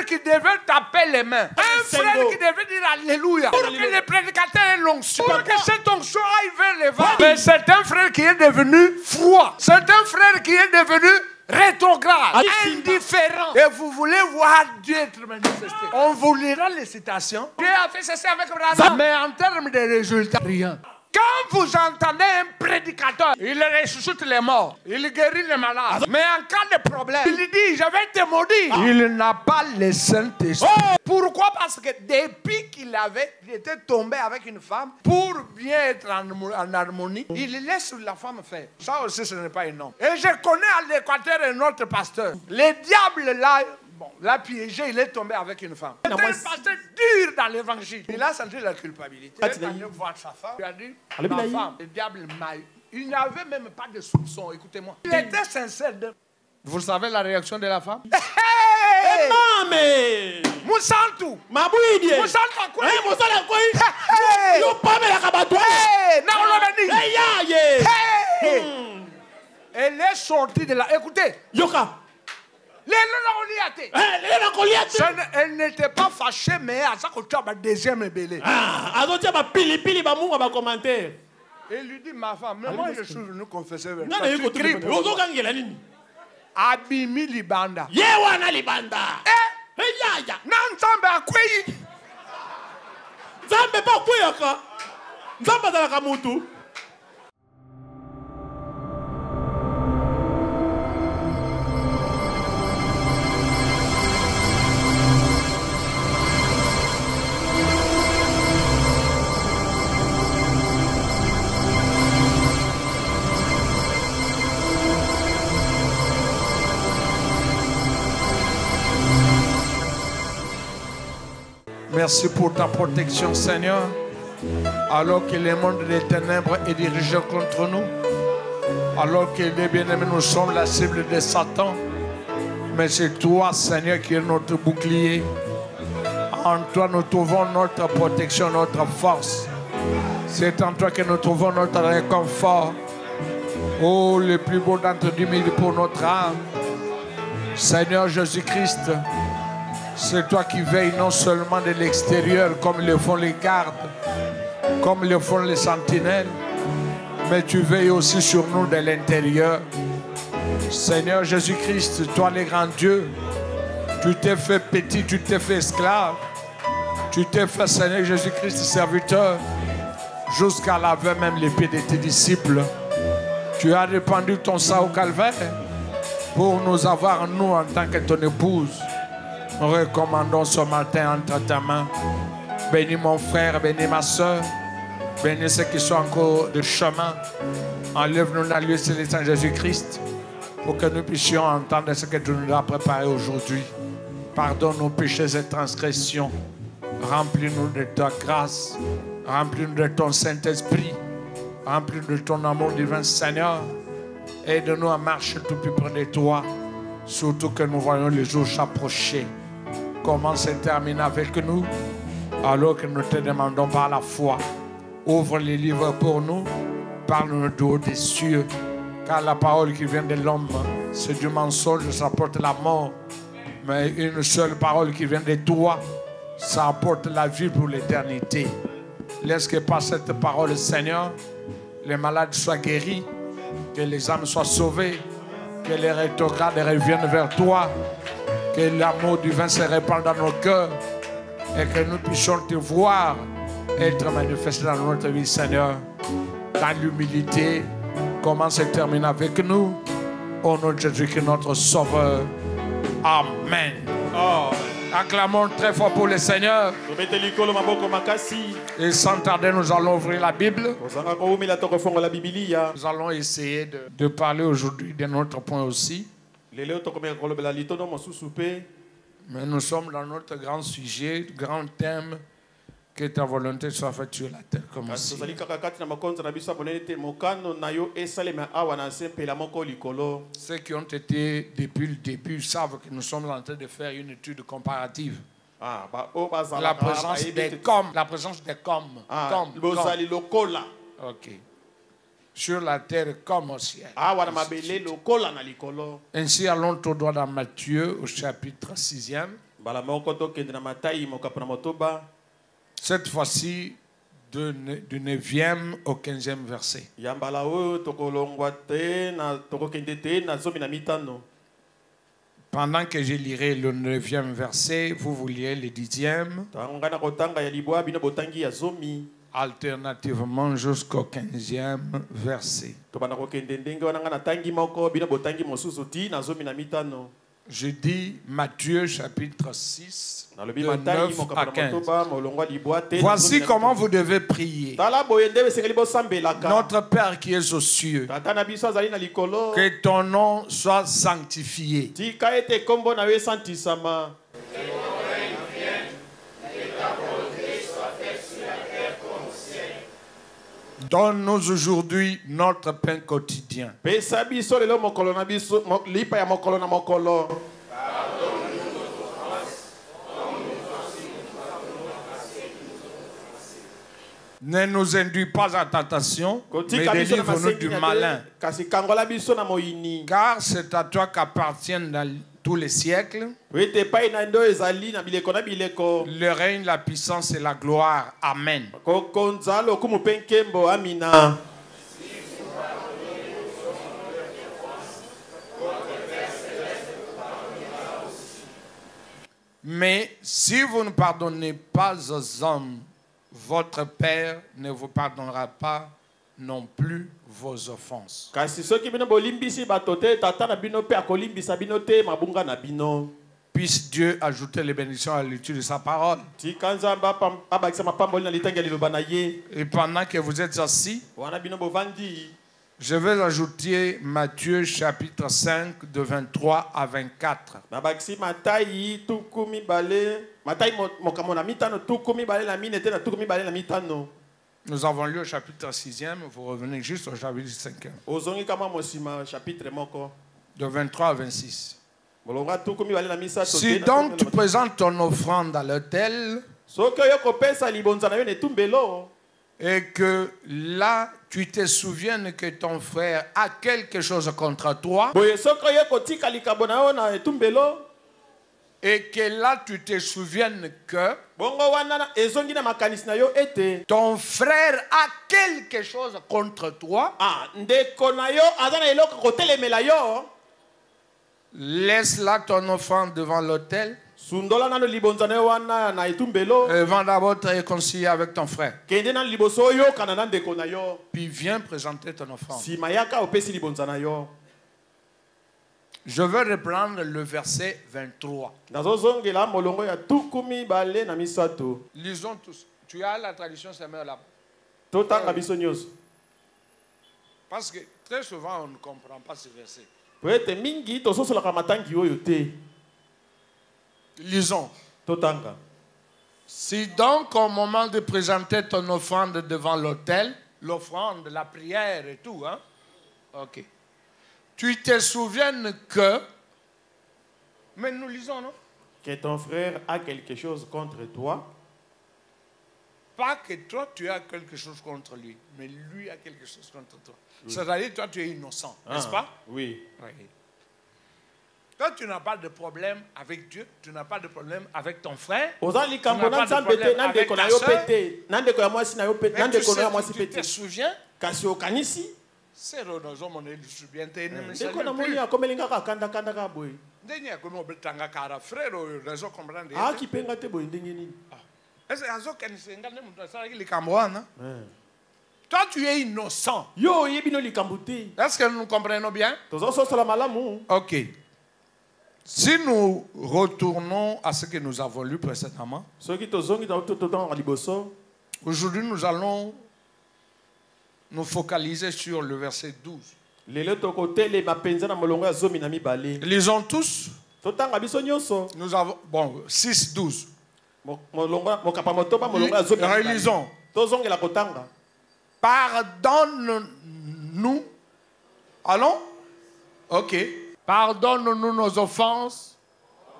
frère qui devait taper les mains. Un frère qui devait dire Alléluia. Pour que le prédicateur ait l'onction. Pour que cette onction aille vers les vents. Mais c'est un frère qui est devenu froid. C'est un frère qui est devenu rétrograde, indifférent. Et vous voulez voir Dieu être manifesté. On vous lira les citations. Dieu a fait ceci avec Abraham. Mais en termes de résultats, rien. Quand vous entendez un prédicateur, il ressuscite les morts, il guérit les malades. Mais en cas de problème, il dit, je vais te maudire. Il n'a pas le Saint-Esprit. Pourquoi? Parce que depuis qu'il était tombé avec une femme, pour bien être en harmonie, il laisse la femme faire. Ça aussi, ce n'est pas un homme. Et je connais à l'Équateur un autre pasteur. Le diable là, l'a piégé, il est tombé avec une femme. C'est un pasteur dur dans l'évangile. Il a senti la culpabilité. Il est allé voir sa femme. Il a dit, ma femme, le diable m'a eu. Il n'avait même pas de soupçon, écoutez-moi. Il était sincère. Vous savez la réaction de la femme? Moussantou! Mabouidi! Moussantou quoi? Moussala quoi? Yo pas me la kabatou! Elle est sortie de là. Écoutez. Yoka! Elle n'était pas fâchée, mais à ça que tu as ma deuxième ébélé. Il lui dit, ma femme, mais moi je suis venu confesser vers toi. Tu cries pour moi. Abimi libanda. Yewana libanda. Nanzambe akweyi. Nzambe pa kweyaka. Nzambe azalaka mutu. Merci pour ta protection, Seigneur. Alors que le monde des ténèbres est dirigé contre nous, alors que les bien-aimés, nous sommes la cible de Satan, mais c'est toi, Seigneur, qui es notre bouclier. En toi, nous trouvons notre protection, notre force. C'est en toi que nous trouvons notre réconfort. Oh, le plus beau d'entre nous pour notre âme. Seigneur Jésus-Christ, c'est toi qui veilles non seulement de l'extérieur comme le font les gardes, comme le font les sentinelles, mais tu veilles aussi sur nous de l'intérieur. Seigneur Jésus-Christ, toi le grand Dieu, tu t'es fait petit, tu t'es fait esclave, tu t'es fait, Seigneur Jésus-Christ, serviteur, jusqu'à laver même les pieds de tes disciples. Tu as répandu ton sang au calvaire pour nous avoir, nous, en tant que ton épouse. Nous recommandons ce matin entre ta main. Bénis mon frère, bénis ma soeur. Bénis ceux qui sont encore de chemin. Enlève-nous dans lieu céleste Jésus-Christ pour que nous puissions entendre ce que tu nous as préparé aujourd'hui. Pardonne nos péchés et transgressions. Remplis-nous de ta grâce. Remplis-nous de ton Saint-Esprit. Remplis-nous de ton amour divin, Seigneur. Aide-nous à marcher tout plus près de toi. Surtout que nous voyons les jours s'approcher. Commence et termine avec nous, alors que nous te demandons par la foi. Ouvre les livres pour nous, parle-nous du haut des cieux, car la parole qui vient de l'homme, c'est du mensonge, ça apporte la mort. Mais une seule parole qui vient de toi, ça apporte la vie pour l'éternité. Laisse que par cette parole, Seigneur, les malades soient guéris, que les âmes soient sauvées, que les rétrogrades reviennent vers toi, que l'amour divin se répande dans nos cœurs et que nous puissions te voir être manifesté dans notre vie, Seigneur. Dans l'humilité, commence et termine avec nous. Au nom de Jésus, qui est notre Sauveur. Amen. Oh. Acclamons très fort pour le Seigneur. Et sans tarder, nous allons ouvrir la Bible. Nous allons essayer de parler aujourd'hui d'un autre point aussi. Mais nous sommes dans notre grand sujet, grand thème, que ta volonté soit faite sur la terre comme ici. Ceux qui ont été depuis le début savent que nous sommes en train de faire une étude comparative. La présence des comme. Ok. Sur la terre comme au ciel. Ainsi, allons tout droit dans Matthieu au chapitre 6e. Cette fois-ci, du 9e au 15e verset. Pendant que je lirai le 9e verset, vous lirez le 10e. Alternativement jusqu'au 15e verset. Je dis Matthieu chapitre 6, de 9 à 15. Voici comment vous devez prier. Notre Père qui es aux cieux, que ton nom soit sanctifié. Donne-nous aujourd'hui notre pain quotidien. Ne nous induis pas en tentation, mais délivre-nous du malin. Car c'est à toi qu'appartiennent dans tous les siècles le règne, la puissance et la gloire. Amen. Mais si vous ne pardonnez pas aux hommes, votre Père ne vous pardonnera pas non plus vos offenses. Puisse Dieu ajouter les bénédictions à l'étude de sa parole. Et pendant que vous êtes assis, je vais ajouter Matthieu chapitre 5 de 23 à 24. Nous avons lu au chapitre 6e, vous revenez juste au chapitre 5e. De 23 à 26. Si donc tu présentes ton offrande à l'autel, et que là tu te souviennes que ton frère a quelque chose contre toi, et que là tu te souviennes que ton frère a quelque chose contre toi, laisse là ton offrande devant l'autel. Va d'abord te réconcilier avec ton frère. Puis viens présenter ton offrande. Je veux reprendre le verset 23. Lisons tous. Tu as la tradition Seigneur là. Parce que très souvent on ne comprend pas ce verset. Lisons. Si donc au moment de présenter ton offrande devant l'autel, l'offrande, la prière et tout, hein? Ok. Tu te souviens que, mais nous lisons, non? Que ton frère a quelque chose contre toi. Pas que toi tu as quelque chose contre lui, mais lui a quelque chose contre toi. Oui. C'est-à-dire toi tu es innocent, n'est-ce pas? Oui. Oui. Toi tu n'as pas de problème avec Dieu, tu n'as pas de problème avec ton frère, tu n'as pas de problème avec ta soeur, mais tu te souviens? C'est Ronozo mon élu bien tenu, mais c'est lui. Ndenya kono betanga kara frère Ronozo comprendre. Ah qui penga te boy ndengeni. Est-ce que azo kanisenga ne mtu asala ile kamwana? Toi tu es innocent. Yo yebino likambute. Est-ce que nous comprenons bien? Tozo so sala malamu. OK. Si nous retournons à ce que nous avons lu précédemment, aujourd'hui nous allons nous focaliser sur le verset 12. Lisons tous. Nous avons, bon, 6, 12. Relisons. Pardonne-nous. Allons? Ok. Pardonne-nous nos offenses,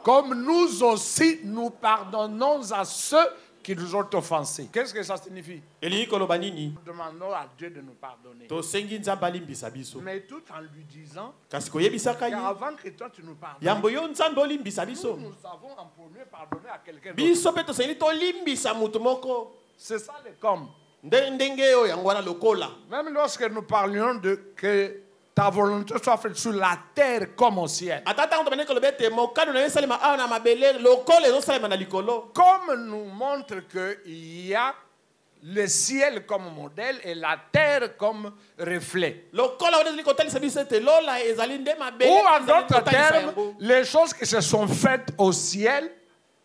comme nous aussi nous pardonnons à ceux qui nous ont offensés. Qu'est-ce que ça signifie? elingi koloba nini? Nous demandons à Dieu de nous pardonner. tosengi nzambe alimbisa biso Mais tout en lui disant, kasi koyebisaka ye avant que toi tu nous pardonnes, yambo yo nzambe olimbisa biso nous avons en premier pardonné à quelqu'un d'autre. biso mpe tosengi tolimbisa mutu moko C'est ça le comme. ndenge oyo yango wana lokola Même lorsque nous parlions de que ta volonté soit faite sur la terre comme au ciel. ata ntango tobandi koloba ete mokano na yo esalema awa na mabele lokola ezosalema na likolo Comme nous montre qu'il y a le ciel comme modèle et la terre comme reflet. lokola wana ezali kotalisa biso ete lola ezali nde mabele Ou en ezali d'autres kotalisa termes, yango. les choses qui se sont faites au ciel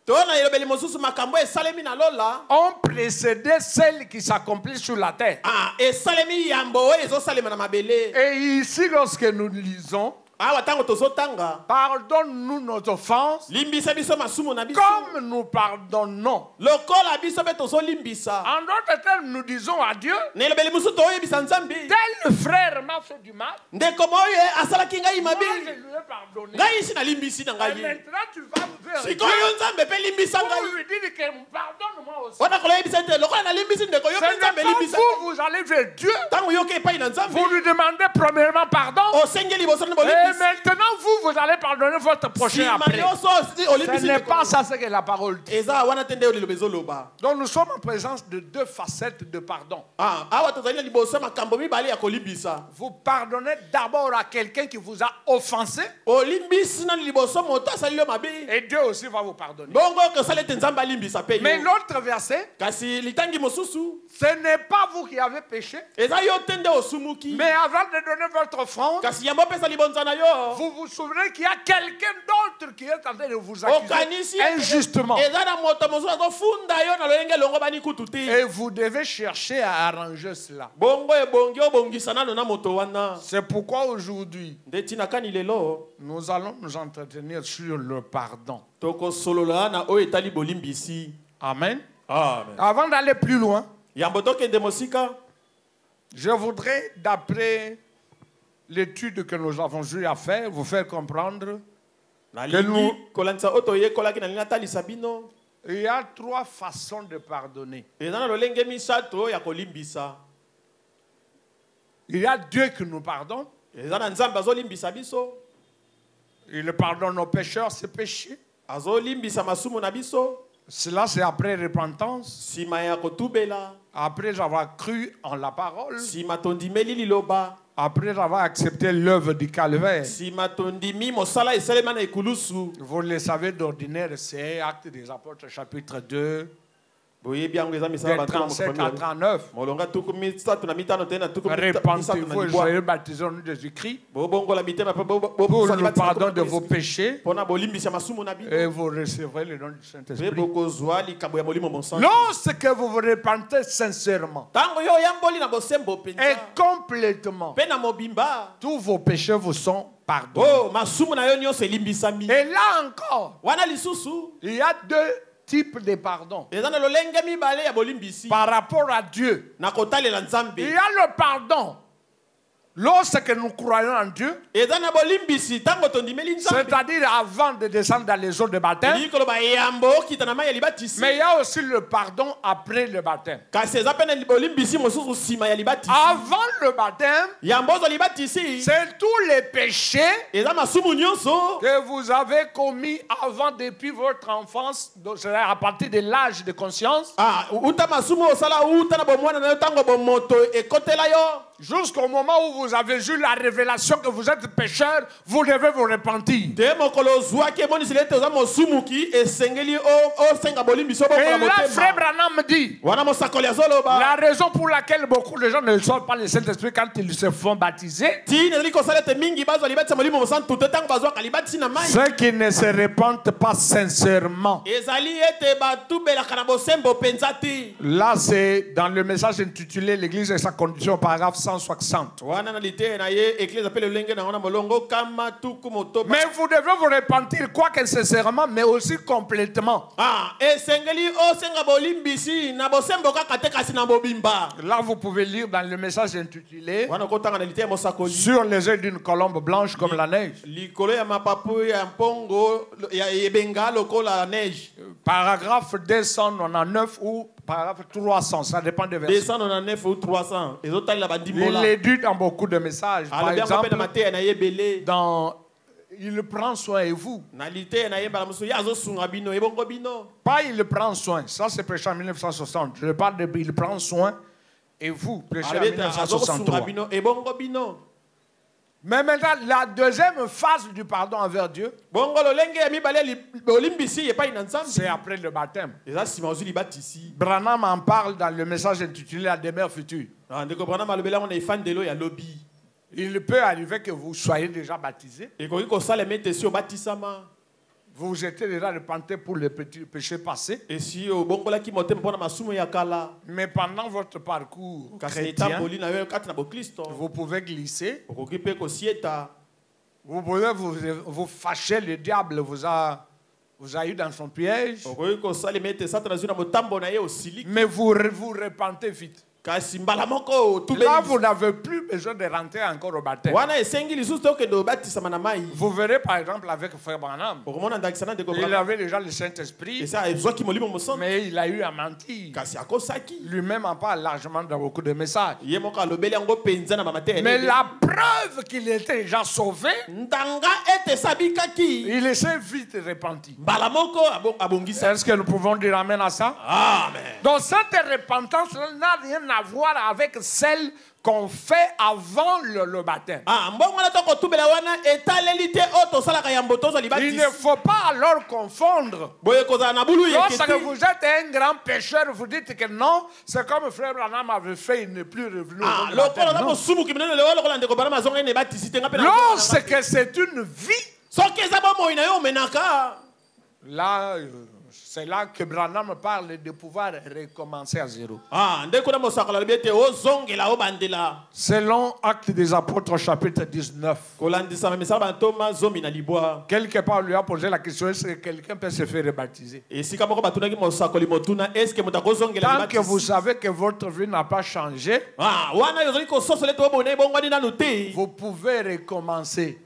to na elobeli mosusu makambo esalemi na lola ont précédé celles qui s'accomplissent sur la terre. esalemi yambo oyo ezosalema na mabele Et ici, lorsque nous lisons, awa ntango tozotanga pardonne-nous nos offenses limbisa biso masumu na biso comme nous pardonnons. lokola biso mpe tozolimbisa En d'autres termes, nous disons à Dieu, na elobeli mosusu toyebisa nzambe tel frère m'a fait du mal, ndeko moyo asalaki ngai moi mabe je lui ai pardonné. ngai isi nalimbisi na Et ngai maintenant, tu vas vers Dieu sikoyo nzambe mpe limbisa pour ngai lui dire que pardonne-moi aussi. wana koyebisa ete lokola nalimbisi ndeko yo Ce mpe n'est nzambe pas limbisa vous, vous allez vers Dieu. ntango yoka epai na nzambe Vous lui demandez premièrement pardon. osengeli liboso na Et bolimbisi maintenant, vous allez pardonner votre prochain nsima après. nyonso Ce olimbisi n'est ndeko pas ça ce que la parole dit. eza wana te nde oyo liloba ezoloba Donc nous sommes en présence de deux facettes de pardon. awa tozali na liboso ya makambo mibale ya kolimbisa Vous pardonnez d'abord à quelqu'un qui vous a offensé. olimbisi nani liboso moto asali yo mabe Et Dieu aussi va vous pardonner. bongo okosala ete nzambe alimbisa mpe Mais yo l'autre verset, kasi litangi mosusu ce n'est pas vous qui avez péché. eza yo te nde osumuki Mais avant de donner votre offrande, kasi yambo opesa libonza na yo vous vous souvenez qu'il y a quelqu'un d'autre qui est en train de vous accuser okanisi injustement. eza na moto mosusu azofunda yo na lolenge elongo bani kutu te Et vous devez chercher à arranger cela. bongo ebongi obongisa nano na moto wana C'est pourquoi aujourd'hui, nde ntina kani lelo nous allons nous entretenir sur le pardon. tokosolola na oyo etali bolimbisi Amen. amen Avant d'aller plus loin, yambo tokende mosika je voudrais, d'après l'étude que nous avons eu à faire, vous faire comprendre nalingi kolandisa oyo toyekolaki nalingi natalisa bino il y a trois façons de pardonner. eza na lolenge misato ya kolimbisa Il y a Dieu qui nous pardonne. eza na nzambe azolimbisa biso Il pardonne nos pécheurs, ses péchés. azolimbisa masumu na biso Cela, c'est après repentance, nsima ya kotubela après avoir cru en la parole, nsima tondimeli liloba après avoir accepté l'œuvre du calvaire. nsima tondimi mosala esalema na ekulusu Vous le savez d'ordinaire, c'est Actes des Apôtres, chapitre 2, boyebi yango eza de misala bato na 37 à 39. molonga tuku misato na mitano te na tuku misato Repentez-vous na et libwa soyez baptisés au nom de Jésus-Christ bobongola mitema mpe pour le pardon de vos péchés mpona bolimbisa masumu na bino et vous recevrez le nom du mpe Saint-Esprit. bokozwa likambo ya molimo mosantu Lorsque vous vous repentez sincèrement ntango yo oyamboli na bosembo et mpenza complètement, mpe na mobimba tous vos péchés vous sont pardonnés. o masumu na yo nyonso elimbisami Et là encore, wana lisusu il y a deux types de pardon. eza na lolenge mibale ya bolimbisi Par rapport à Dieu, na kotalela il y nzambe a le pardon. Lorsque nous croyons en Dieu, eza na bolimbisi ntango tondimeli nzambe c'est-à-dire avant de descendre dans les eaux de baptême, elingi koloba yambo okita na mai ya libatisi mais il y a aussi le pardon après le baptême. kasi eza mpe na bolimbisi mosusu nsima ya libatisi Avant le baptême, yambo ozwa libatisi c'est tous les péchés eza masumu nyonso que vous avez commis avant depuis votre enfance, donc c'est à partir de l'âge de conscience, uta masumu osala uta na bomwana na yo ntango bomoto ekotela yo jusqu'au moment où vous avez eu la révélation que vous êtes pécheur, vous devez vous repentir. te mokolo ozwaki emoniseli ete oza mosumuki esengeli osenga bolimbisi Et obokola là, frère motema Branham dit, wana mosakoli azoloba la raison pour laquelle beaucoup de gens ne reçoivent pas le Saint-Esprit quand ils se font baptiser, tini ezali kosala ete mingi bazwa libatisi ya molimo mosantu te ntango bazwaka libatisi na mai ceux qui ne se repentent pas sincèrement. ezali ete batubelaka na bosembo mpenza te Là, c'est dans le message intitulé L'Église et sa condition, paragraphe 360. wana na lite na ye église appelle lenge na wana molongo kama tuku motoba. Mais vous devez vous repentir, quoique sincèrement, mais aussi complètement. Esengeli o senga bolimbisi na bosembo kaka te kasi na bobimba. Là, vous pouvez lire dans le message intitulé Wana kotanga na lite mosakoli. Sur les ailes d'une colombe blanche comme la neige. Likolo ya mapapu ya mpongo ya ebenga lokola neige. Paragraphe 299 ou paragraphe 300, ça dépend des versets. 299 ou 300. Il est dit dans beaucoup de messages. Par exemple, il prend soin de vous. Pas il prend soin. Ça, c'est prêché en 1960. Je parle de il prend soin et vous, prêché en 1963. Mais maintenant, la deuxième phase du pardon envers Dieu, c'est après le baptême. Branham en parle dans le message intitulé La demeure future. Il peut arriver que vous soyez déjà baptisé. Vous étiez déjà repenté pour le petit péché passé. Mais pendant votre parcours chrétien, vous pouvez glisser. Vous pouvez vous fâcher. Le diable vous a eu dans son piège. Mais vous repentez vite. Là, vous n'avez plus besoin de rentrer encore au baptême. Vous verrez par exemple avec Frère Branham. Il avait déjà le Saint-Esprit, mais il a eu à mentir. Lui-même en parle largement dans beaucoup de messages. Mais la preuve qu'il était déjà sauvé, il s'est vite repenti. Est-ce que nous pouvons dire amen à ça? Amen. Donc cette repentance n'a rien à voir avec celle qu'on fait avant le baptême. Il ne faut pas alors confondre. Lorsque vous êtes un grand pécheur, vous dites que non, c'est comme Frère Branham avait fait, il n'est plus revenu. Lorsque c'est une vie, là, c'est là que Branham parle de pouvoir recommencer à zéro. Selon Actes des Apôtres, chapitre 19. Quelque part, on lui a posé la question, est-ce que quelqu'un peut se faire rebaptiser? Tant que vous savez que votre vie n'a pas changé, vous pouvez recommencer.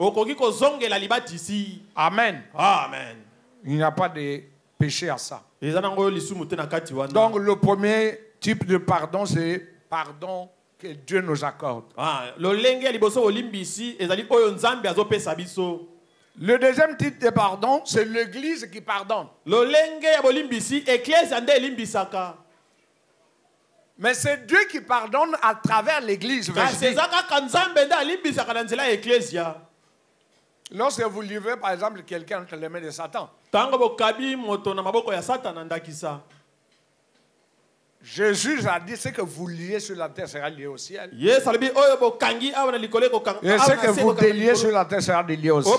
Amen. Amen. Il n'y a pas de péché à ça. Donc le premier type de pardon, c'est pardon que Dieu nous accorde. Le deuxième type de pardon, c'est l'Église qui pardonne. Mais c'est Dieu qui pardonne à travers l'Église. Lorsque vous livrez par exemple quelqu'un entre les mains de Satan, Jésus a dit ce que vous liez sur la terre sera lié au ciel. Et ce que vous déliez sur la terre sera délié au ciel.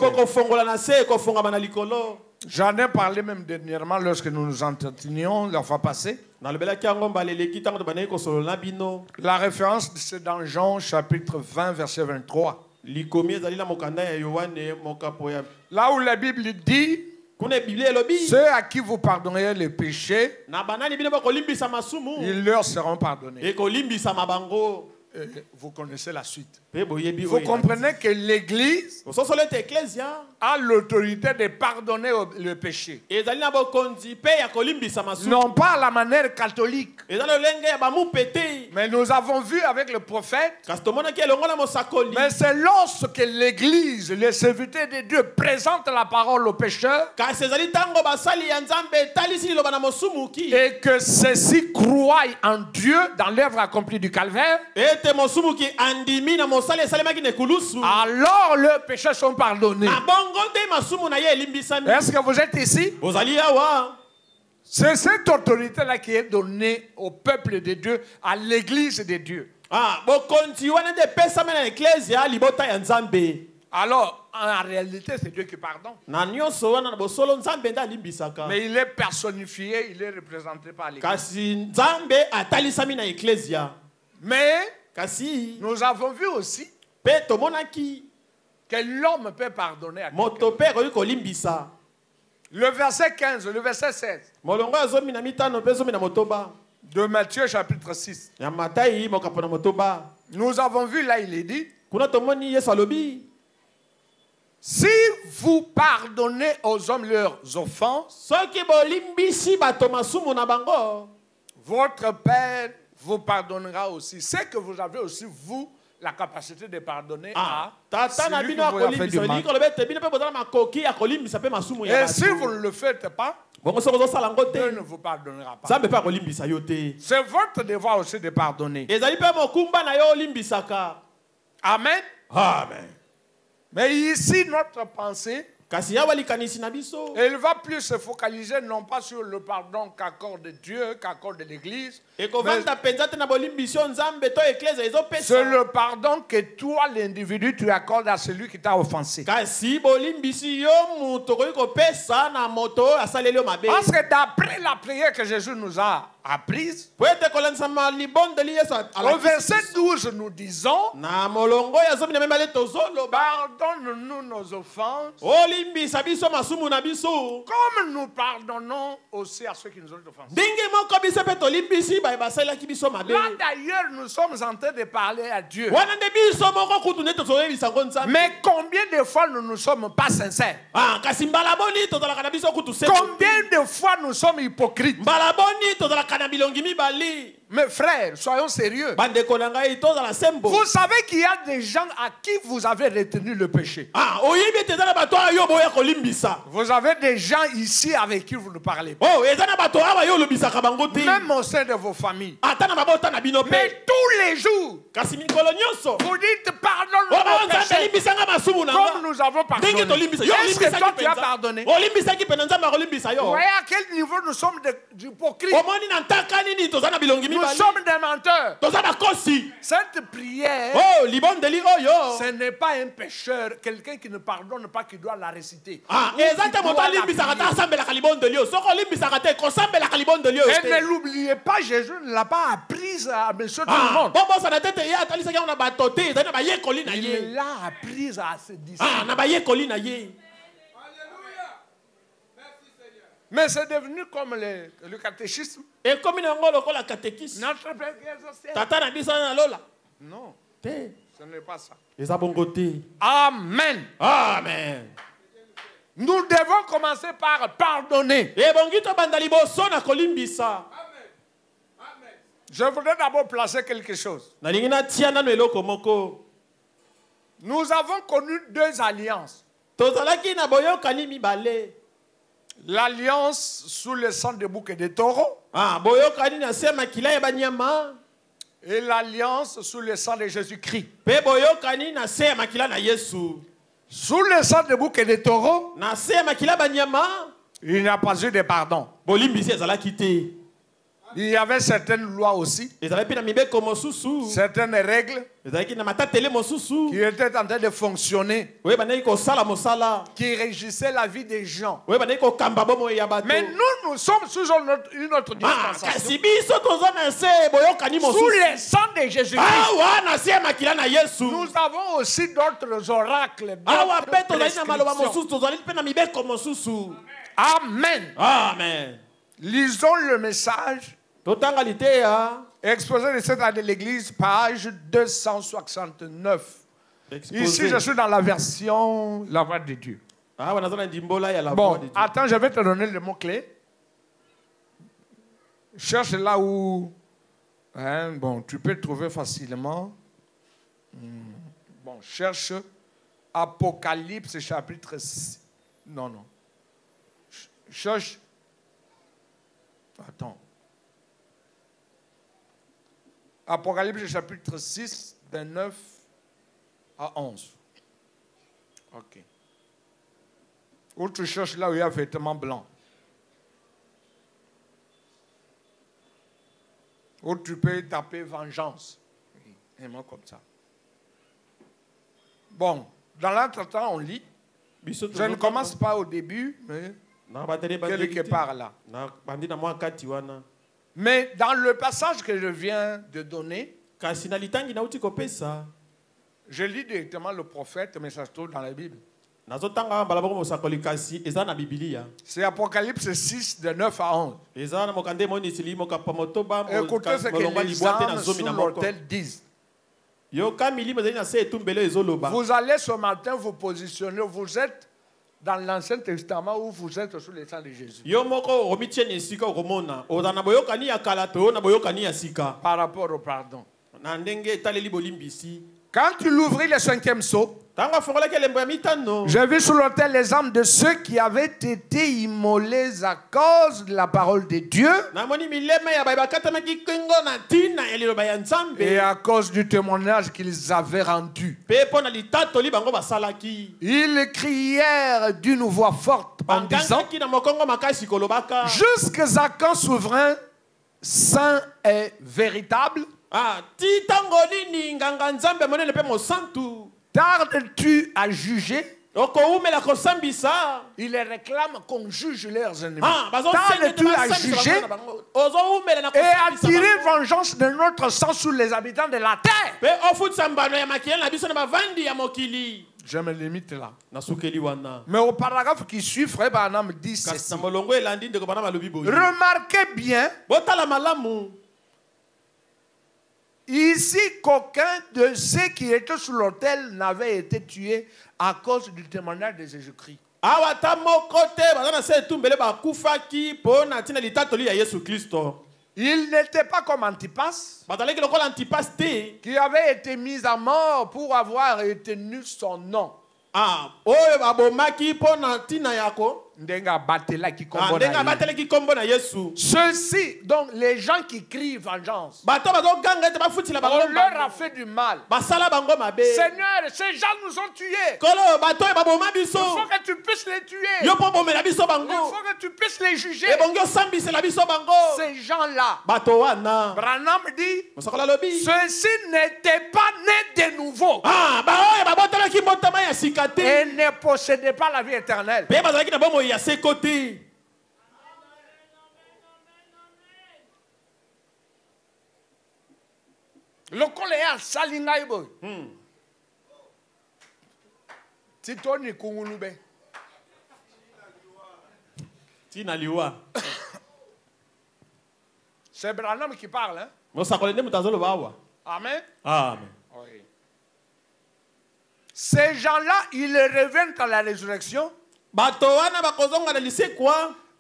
J'en ai parlé même dernièrement lorsque nous nous entretenions la fois passée. La référence c'est dans Jean chapitre 20 verset 23. Là où la Bible dit ceux à qui vous pardonnerez les péchés, ils leur seront pardonnés. Vous connaissez la suite. Vous comprenez que l'Église a l'autorité de pardonner le péché. Non pas à la manière catholique. Mais nous avons vu avec le prophète. Mais c'est lorsque l'Église, les serviteurs de Dieu, présentent la parole aux pécheurs et que ceux-ci croient en Dieu dans l'œuvre accomplie du calvaire, alors leurs péchés sont pardonnés. Est-ce que vous êtes ici? C'est cette autorité-là qui est donnée au peuple de Dieu, à l'Église de Dieu. Alors, en réalité, c'est Dieu qui pardonne. Mais il est personnifié, il est représenté par l'Église. Mais Kasi nous avons vu aussi pe tomonaki que l'homme peut pardonner à quelqu'un. moto pe ko kolimbisa. Le verset 15, le verset 16 Molongo azomi na mitano pe zomi na motoba. de Matthieu chapitre 6. Ya Matai mokapo na motoba. Nous avons vu là, il est dit, Kuna tomoni Yesu alobi. si vous pardonnez aux hommes leurs offenses, Soki bolimbisi bato masumu na bango. votre Père vous pardonnera aussi. C'est que vous avez aussi, vous, la capacité de pardonner à Tata na celui qui bino vous a fait du akolimbisa mal. liko lobete bino pe bozala makoki akolimbisa pe masumu ya Et bato. si vous ne le faites pas, Bongo soko zosala ngo Dieu te. ne vous pardonnera pas. Zambe pe akolimbisa yo te. C'est votre devoir aussi de pardonner. Ezali pe mokumba na yo olimbisaka. Amen. Amen. Mais ici, notre pensée, Kasi ya walikanisi na biso. elle va plus se focaliser non pas sur le pardon qu'accorde Dieu, qu'accorde l'Église, Et kovanda penza te na bolimbisio nzambe to ekleza ezopesa. c'est le pardon que toi, l'individu, tu accordes à celui qui t'a offensé. Kasi bolimbisi yo muto koyi kopesa na moto asaleli yo mabe. Parce que d'après la prière que Jésus nous a apprise, Po ete kolanisa malibondeli Yesu au verset 12, nous disons, na molongo ya zomi na mibale tozoloba. pardonne-nous nos offenses, Olimbisa biso masumu na biso. comme nous pardonnons aussi à ceux qui nous ont offensés. Ndenge moko biso pe tolimbisi ba basalaki biso mabe. Là d'ailleurs, nous sommes en train de parler à Dieu. Wana nde biso moko kutu ne tozoyebisa ngo nzambe. Mais combien de fois nous ne sommes pas sincères? Ah, kasi mbala boni tozalaka na biso kutu se. Combien de fois nous sommes hypocrites? Mbala boni tozalaka na bilongi mibali. Mes frères, soyons sérieux. Bandeko na ngai tozala sembo. Vous savez qu'il y a des gens à qui vous avez retenu le péché. Ah, oyebi ete eza na bato ayo boya kolimbisa. Vous avez des gens ici avec qui vous ne parlez pas. Oh, eza na bato awa yo olobisaka bango te. Même au sein de vos familles. Ata na babota na bino pe. Mais tous les jours, Kasi mikolo nyonso. vous dites pardonne-nous Oba nos nzambe péchés limbisanga masumu na comme nga. nous avons pardonné. Ndenge tolimbisa. Yo Est-ce que olimbisaki toi tu as penza. pardonné? Olimbisaki pe na nzambe akolimbisa Vous yo. voyez à quel niveau nous sommes hypocrites. Omoni na ntaka nini toza na bilongi Nous mibali. sommes des menteurs. Toza bakosi. Cette prière, Oh, libondeli oyo. ce n'est pas un pécheur, quelqu'un qui ne pardonne pas qui doit la réciter. Ah, Ou eza qui te moto doit la alimbisaka prier. te asambelaka libondeli oyo. Soko olimbisaka te kosambelaka libondeli oyo Et te. ne l'oubliez pas, Jésus ne l'a pas apprise à monsieur tout le Ah, monde. bobosana te te ye atalisaki yango na bato te ezali na bayekoli na Il ye. l'a apprise à ses disciples. Ah, na bayekoli na ye. Mais c'est devenu comme le catéchisme. Ekomi na yango lokola katekisi. Notre Père qui est au ciel. Tata na biso na lola. Non, Te. ce n'est pas ça. Eza bongo te. Amen. Amen. Nous devons commencer par pardonner. Ebongi to banda liboso na kolimbisa. Je voudrais d'abord placer quelque chose. Nalingi na tia nano eloko moko. Nous avons connu deux alliances. Tozalaki na boyokani mibale. L'alliance sous le sang des boucs et des taureaux Ah, boyokani na se makila ya banyama. et l'alliance sous le sang de Jésus-Christ. Pe boyokani na se makila na Yesu. Sous le sang des boucs et des taureaux, Na se makila banyama. il n'y a pas eu de pardon. Bolimbisi ezalaki te. Il y avait certaines lois aussi, Ezalaki na mibeko mosusu. certaines règles Ezalaki na matatele mosusu. qui étaient en train de fonctionner, Oye bandeki kosala mosala. qui régissaient la vie des gens. Oye bandeki kokamba bomo ya bato. Mais nous sommes sous une autre Ah, dispensation. kasi biso toza na se boyokani Sous mosusu. le sang de Jésus-Christ, Awa na se makila na Yesu. nous avons aussi d'autres oracles, Awa pe d'autres tozali na maloba prescriptions. mosusu tozali pe na mibeko mosusu. Amen. Amen. Lisons le message Totanga liteya. exposé de cette année de l'Église, page 269. Ici, je suis dans la version La Voix de Dieu. Awa nazana ndimbola ya la voix de Bon, Dieu. attends, je vais te donner le mot-clé. Cherche là où... hein, bon, tu peux trouver facilement. Bon, cherche Apocalypse chapitre 6. Non, non. Cherche... Attends. Apocalypse chapitre 6, de 9 à 11. Ok. Ou tu cherches là où il y a vêtements blancs. Ou tu peux taper vengeance. Oui, un mot comme ça. Bon, dans l'entretemps, on lit. Je ne commence pas au début, mais quelque part là. Mais dans le passage que je viens de donner, kasi na litangi nauti kopesa. Je lis directement le prophète, mais ça se trouve dans la Bible. Nazotanga balaboko mosakoli kasi eza na Biblia. C'est Apocalypse 6, de 9 à 11. Eza na mokande monisili mokapamotoba Écoutez ce que les âmes sous l'autel disent. Yoka milimo zali na se etumbelo ezoloba. Vous allez ce matin vous positionner, vous êtes dans l'Ancien Testament ou vous êtes sous le sang de Jésus. Yo moko romitiene sika romona. Oza na boyokani ya kalato na boyokani ya sika. Par rapport au pardon. Na ndenge taleli bolimbisi. Quand il ouvrit le 5e sceau, j'ai vu sur l'autel les âmes de ceux qui avaient été immolés à cause de la parole de Dieu et à cause du témoignage qu'ils avaient rendu. Ils crièrent d'une voix forte en disant: jusqu'à quand, souverain, saint et véritable, tardes-tu à juger? Ils réclament qu'on juge leurs ennemis. Tardes-tu à juger et à tirer vengeance de notre sang sur les habitants de la terre? Je me limite là. Mais au paragraphe qui suit, Frère Branham dit ceci. Remarquez bien ici qu'aucun de ceux qui étaient sur l'autel n'avait été tué à cause du témoignage de Jésus-Christ. Il n'était pas comme Antipas, qui avait été mis à mort pour avoir retenu son nom. Ceux-ci, donc les gens qui crient vengeance, on leur a fait du mal. Seigneur, ces gens nous ont tués. Il faut que tu puisses les tuer. Il faut que tu puisses les juger. Ces gens-là, Branham dit, ceux-ci n'étaient pas nés de nouveau et ne possédaient pas la vie éternelle. Le colère salingai boy. Titoni kungulube. Tina liwa. C'est Branham qui parle, hein? Amen. Amen. Oui. Ces gens-là, ils reviennent à la résurrection.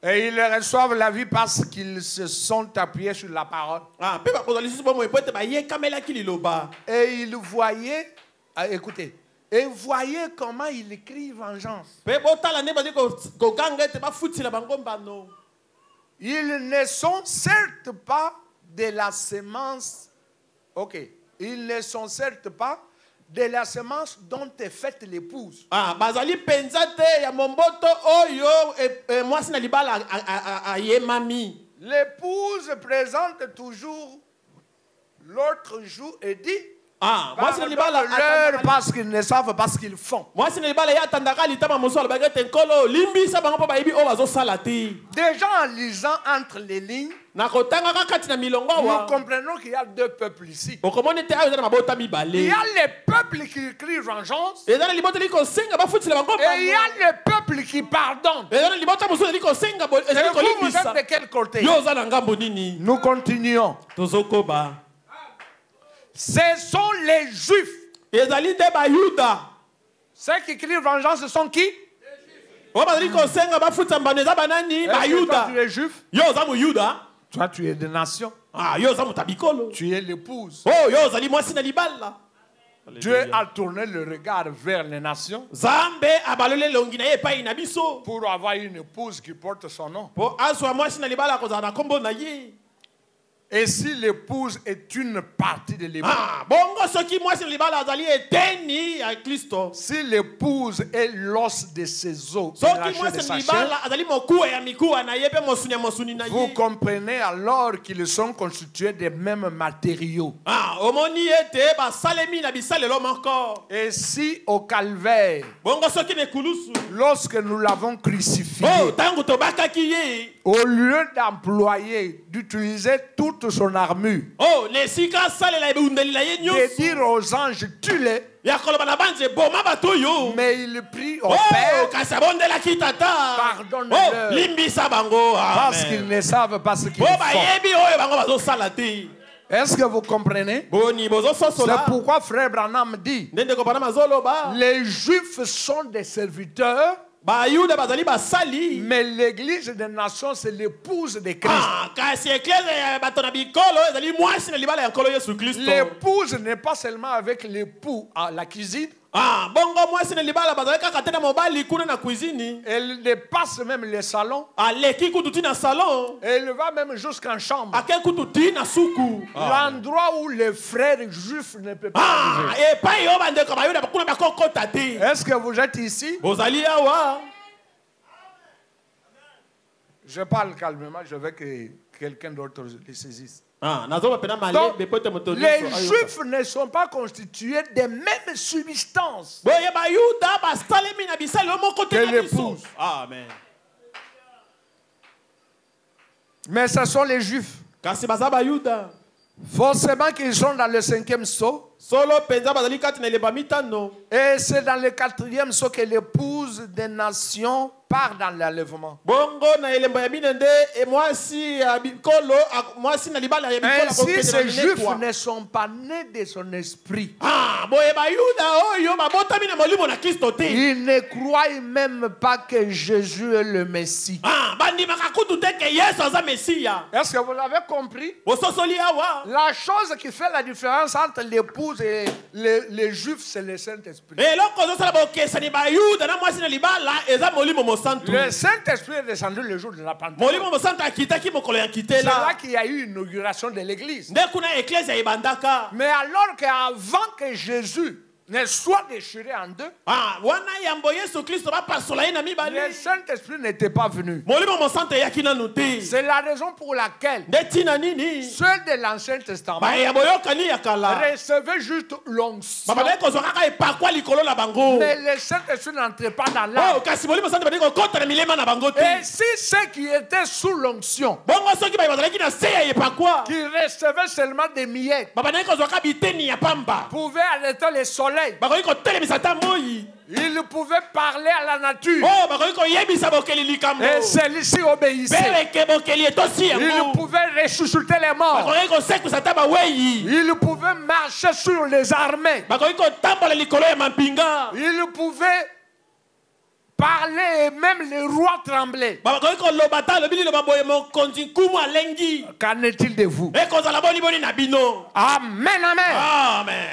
Et ils reçoivent la vie parce qu'ils se sont appuyés sur la parole. Et ils voyaient, écoutez, et voyaient comment ils crient vengeance. Ils ne sont certes pas de la semence. Ok. Ils ne sont certes pas de la semence dont est faite l'épouse. L'épouse présente toujours l'autre jour et dit: parce qu'ils ne savent pas ce qu'ils font. Déjà en lisant entre les lignes, nous comprenons qu'il y a deux peuples ici. Il y a les peuples qui crient vengeance et il y a les peuples qui pardonnent. Et vous, vous êtes de quel côté? Nous continuons. Ce sont les Juifs. Ceux qui crient vengeance, ce sont qui? Est-ce que toi, tu es juif? Toi, tu es de nation. Tu es l'épouse. Dieu a tourné le regard vers les nations pour avoir une épouse qui porte son nom. Et si l'épouse est une partie de l'épouse, si l'épouse est l'os de ses os, de sa chair, vous comprenez alors qu'ils sont constitués des mêmes matériaux. Et si au calvaire, lorsque nous l'avons crucifié, au lieu d'utiliser toute toute son armure, Oh, nesika salela ebundela ye de nyonso. dire aux anges, tue-les, Ya koloba na banze boma bato yo. mais il prie au Oh, Père kasi abondelaki tata. Pardonne-leur. Oh, limbisa bango. parce qu'ils Amen. ne savent pas ce qu'ils Oh, font. bayebi oyo bango bazosala te. Est-ce que vous comprenez? Boni bozososola. C'est pourquoi Frère Branham dit, Ndenge kopana mazoloba. les Juifs sont des serviteurs, Bayuda bazali basali. mais l'Église des nations, c'est l'épouse de Christ. Ah, kasi eklese ya bato na bikolo ezali mwasi na libala ya nkolo Yesu Kristo. L'épouse n'est pas seulement avec l'époux à la cuisine, Ah, bongo mwasi na libala bazali kaka te na mobali kuna na cuisine. elle dépasse même les salons, Aleki kutu ti na salon. elle va même jusqu'en chambre. Ake kutu ti na suku. L'endroit où les frères juifs ne peuvent pas Ah, arriver. epai yo bandeko bayuda kuna bakokota te. Est-ce que vous êtes ici? Bozali awa. Je parle calmement, je veux que quelqu'un d'autre les saisisse. Ah, nazoba pena Donc, male bepote moto les nyonso ayoka. Juifs ne sont pas constitués des mêmes substances Boye bayuda basalemi na bisali yo moko te que na l'épouse. biso. Amen. Mais ce sont les Juifs. Kasi baza bayuda. Forcément qu'ils sont dans le 5e sceau. Solo penza bazali kati na eleba mitano. Et c'est dans le 4e sceau que l'épouse des nations part dans l'enlèvement. Bongo na elemba ya binende e mwasi ya bikolo mwasi na libala ya bikolo Ainsi, ces Juifs ne sont pas nés de son esprit. Ah, boye bayuda oyo babotami na molimo na Kristo te. Ils ne croient même pas que Jésus est le Messie. Ah, bandimaka kutu te ke Yesu aza Mesia. Est-ce que vous l'avez compris? Bososoli awa. La chose qui fait la différence entre l'épouse et les Juifs, c'est le Saint-Esprit. Eloko ozosala bokesani bayuda na mwasi na libala eza molimo mosantu. Le Saint-Esprit est descendu le jour de la Pentecôte. Molimo mosantu akitaki mokolo ya C'est là kitela. qu'il y a eu une inauguration de l'église. Nde kuna eklezia ebandaka. Mais alors qu'avant que Jésus ne soit déchiré en deux, Ah, wana yambo Yesu Kristo bapasola ye na le mibale. Saint-Esprit n'était pas venu. Molimo mosantu eyaki nanu te. C'est la raison pour laquelle Nde tina nini? ceux de l'Ancien Testament Baya boyokani ya kala. recevaient juste l'onction. Babadai kozwa kaka epakwa likolo na bango. Mais le Saint-Esprit n'entrait pas dans Oh, l'âme. kasi molimo mosantu badai kokota na milema na bango te. Et si ceux qui étaient sous l'onction, Bongo soki bayi bazalaki na se ya epakwa. qui recevaient seulement des miettes, Babadai kozwa ka biteni ya pamba. pouvaient arrêter le soleil, Bakoki kotelemisa ta moi. ils pouvaient parler à la nature. Oh, bakoki koyebisa bokeli likambo. Et celui-ci obéissait. Beleke bokeli etosi Ils yango. pouvaient ressusciter les morts. Bakoki kosekusa ta baweyi. Ils pouvaient marcher sur les armées. Bakoki kotambola likolo ya mampinga. Ils pouvaient parler et même les rois tremblaient. Bakoki koloba ta lobi liloba boye mokonzi nkumu alengi. Qu'en est-il de vous? Ekozala boni na bino. Amen, amen. Amen.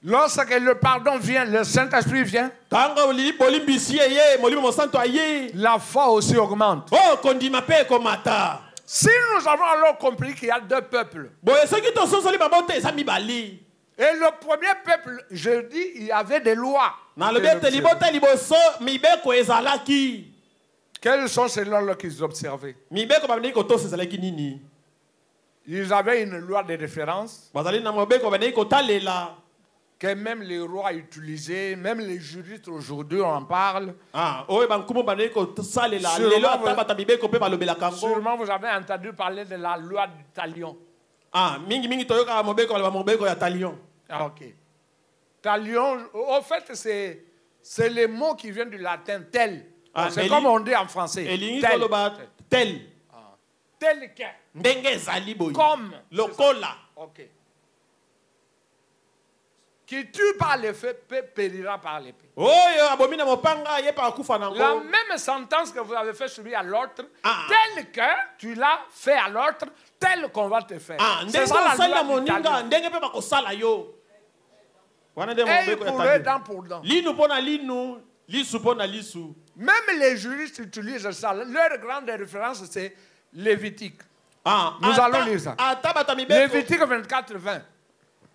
Lorsque le pardon vient, le Saint-Esprit vient, Tango li bolimbisi ye molimo mosantu aye. la foi aussi augmente. Oh, kondima pe komata. Si nous avons alors compris qu'il y a deux peuples, Boye soki tososoli babote eza mibali. et le premier peuple, je dis, il y avait des lois. Na lobi ete libota liboso mibeko ezalaki. Quelles sont ces lois qu'ils observaient? Mibeko babandeki kotosa ezalaki nini? Ils avaient une loi de référence Bazali na mobeko bandeki kotalela. que même les rois utilisaient, même les juristes aujourd'hui on en parle. Ah, oyo bankumu bandeki kosalela. Sûrement Lelo vous- ata bata mibeko pe balobelaka ngo. Sûrement vous avez entendu parler de la loi du talion. Ah, mingi toyoka mobeko baloba mobeko ya talion. Ah, ok. Talion, au fait, c'est les mots qui viennent du latin tel. Ah, C'est mais comme li- on dit en français. Elingi Tel. koloba tel. Tel que. Ndenge ezali boye. Comme. Lokola. Ok. Qui tue par l'effet périra par l'épée. Oyo abomi na mopanga ye pa kufa La nango. même sentence que vous avez fait subir à l'autre, Ah. tel que tu l'as fait à l'autre, tel qu'on va te faire. Ah, C'est ndenge ça la osala loi du moninga, talion. ndenge pe bakosala yo. Wana nde Et mobeko ya pour eux, talion. dent pour dent. Linu pona linu, lisu pona lisu. Même les juristes utilisent ça. Leur grande référence, c'est Lévitique. Ah, Nous allons lire ça. Ata bata mibeko. Lévitique 24, 20.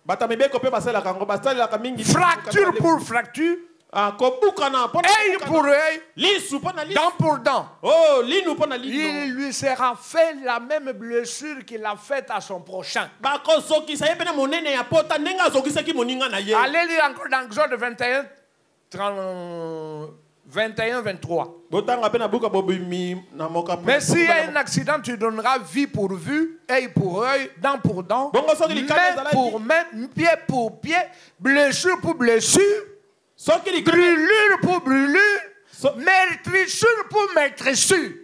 Bata mibeko pe basala kango basala ka mingi. Fracture pour fracture, Ah, kobukana pona. œil pour œil, Lisu pona lisu. dent pour dent. Oh, linu pona linu. Il lui sera fait la même blessure qu'il a faite à son prochain. Bakosokisa ye pena monene ya pota ndenge azokisaki moninga na ye. Allez lire encore dans Exode 21, 30, 21-23. Botanga pe na buka Mais s'il y a un accident, tu donneras vue pour vue, œil pour œil, dent pour dent, main pour main, pied pour pied, blessure pour blessure, brûlure pour brûlure, meurtrissure pour meurtrissure.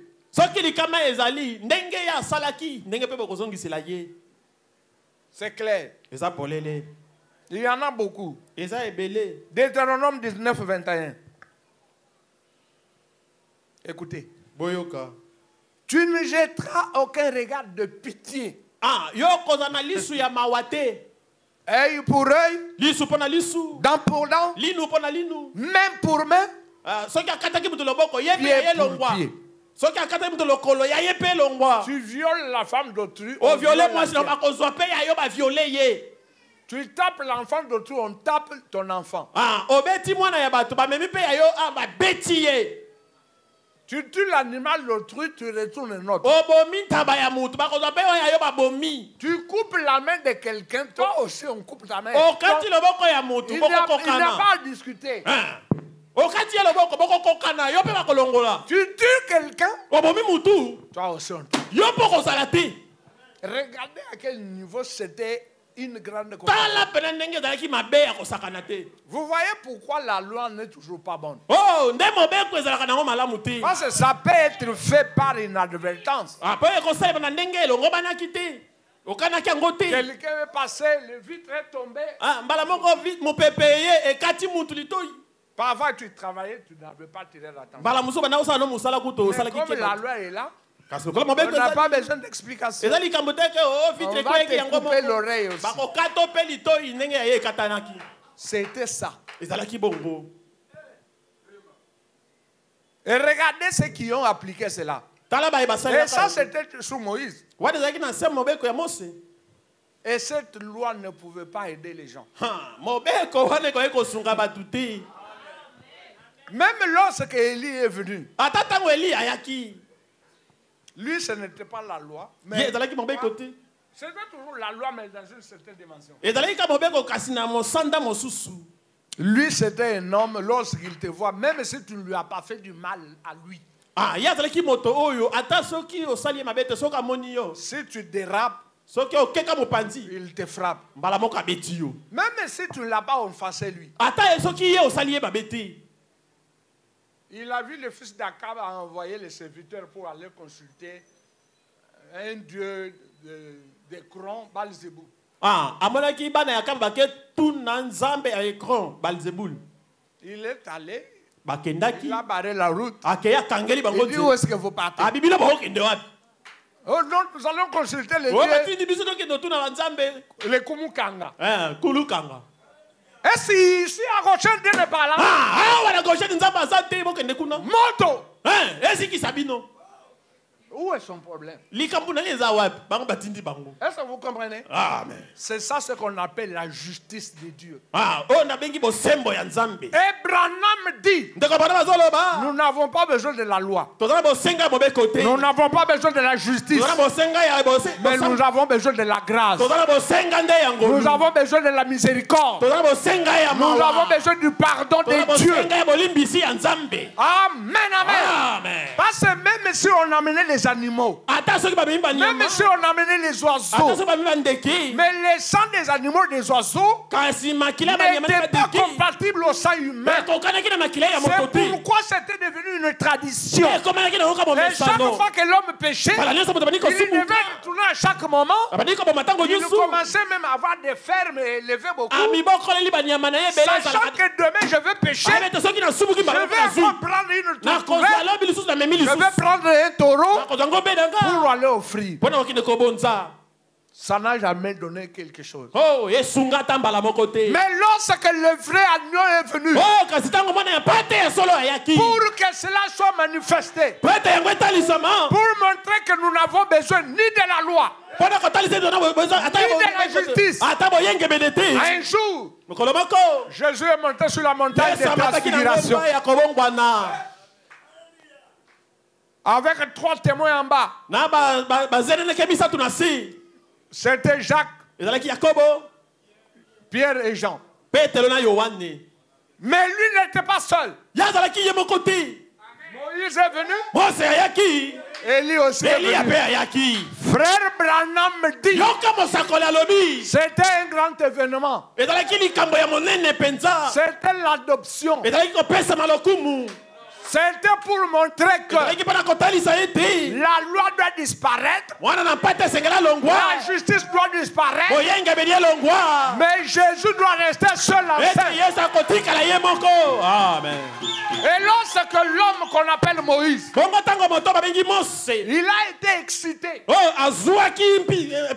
C'est clair. Il y en a beaucoup. Deutéronome 19-21. Écoutez. Boyoka. Tu ne jetteras aucun regard de pitié. Œil pour œil, dent pour dent, main pour main, pied pour pied. Tu violes la femme d'autrui. Tu tapes l'enfant d'autrui, on tape ton enfant. Tu tues l'animal d'autrui, tu retournes un autre. Tu coupes la main de quelqu'un, toi aussi on coupe ta main. Il n'y a pas à discuter. Tu tues quelqu'un, toi aussi on tue. Regardez à quel niveau c'était une grande compétition. Vous voyez pourquoi la loi n'est toujours pas bonne. Parce que ça peut être fait par inadvertance. Quelqu'un est passé, le vitre est tombé. Parfois tu travaillais, tu n'avais pas tiré l'attention. Mais comme la loi est là, on n'a pas besoin d'explication. On va te couper l'oreille aussi. C'était ça. Et regardez ceux qui ont appliqué cela. Et ça, c'était sous Moïse. Et cette loi ne pouvait pas aider les gens. Même lorsque Élie est venu, lui, ce n'était pas la loi, mais c'était toujours la loi, mais dans une certaine dimension. Lui, c'était un homme, lorsqu'il te voit, même si tu ne lui as pas fait du mal à lui. Si tu dérapes, il te frappe. Même si tu ne l'as pas offensé lui. Il a vu le fils d'Akab envoyer les serviteurs pour aller consulter un dieu d'Écron, Baal-Zéboul. Il est allé, il a barré la route. Il dit où est-ce que vous partez? Oh non, nous allons consulter les dieux. Les Kumukanga. Est-ce ici à Gauche Dieu n'est pas là? Moto. Où est son problème? Est-ce que vous comprenez? C'est ça ce qu'on appelle la justice de Dieu. Abraham dit, nous n'avons pas besoin de la loi. Nous n'avons pas besoin de la justice. Mais nous avons besoin de la grâce. Nous avons besoin de la miséricorde. Nous avons besoin du pardon de Dieu. Amen, amen. Parce que même si on amenait les animaux, même si on amenait les oiseaux, mais les sangs des animaux, des oiseaux, n'étaient pas compatibles au sang humain. C'est pourquoi c'était devenu une tradition. Et chaque fois que l'homme péchait, il devait retourner à chaque moment. Il commençait même à avoir des fermes élevées beaucoup. Sachant que demain je vais pécher, je vais encore prendre une trouvette, je vais prendre un taureau pour aller offrir. Ça n'a jamais donné quelque chose. Mais lorsque le vrai agneau est venu, pour que cela soit manifesté, pour montrer que nous n'avons besoin ni de la loi, ni de la justice. Un jour, Jésus est monté sur la montagne de transfiguration avec 3 témoins en bas. C'était Jacques, Pierre et Jean. Mais lui n'était pas seul. yazalaki ye moko te. Moïse est venu. Mose ayaki. Élie aussi est Eli venu. ape ayaki. Frère Branham me dit, Yoka mosakoli alobi. c'était un grand événement. Ezalaki likambo ya monene penza. C'était l'adoption. Ezalaki kopesama lokumu. C'était pour montrer que Ezalaki mpona kotalisa ete. la loi doit disparaître. Mwana na mpate esengela longwa. La justice doit disparaître. Boyenga bedi longwa. Mais Jésus doit rester seul en Ete scène. Yesu akotikala ye moko. Amen. Et lorsque l'homme qu'on appelle Moïse, Bongo tango moto babengi Mose. il a été excité. Oh, azwaki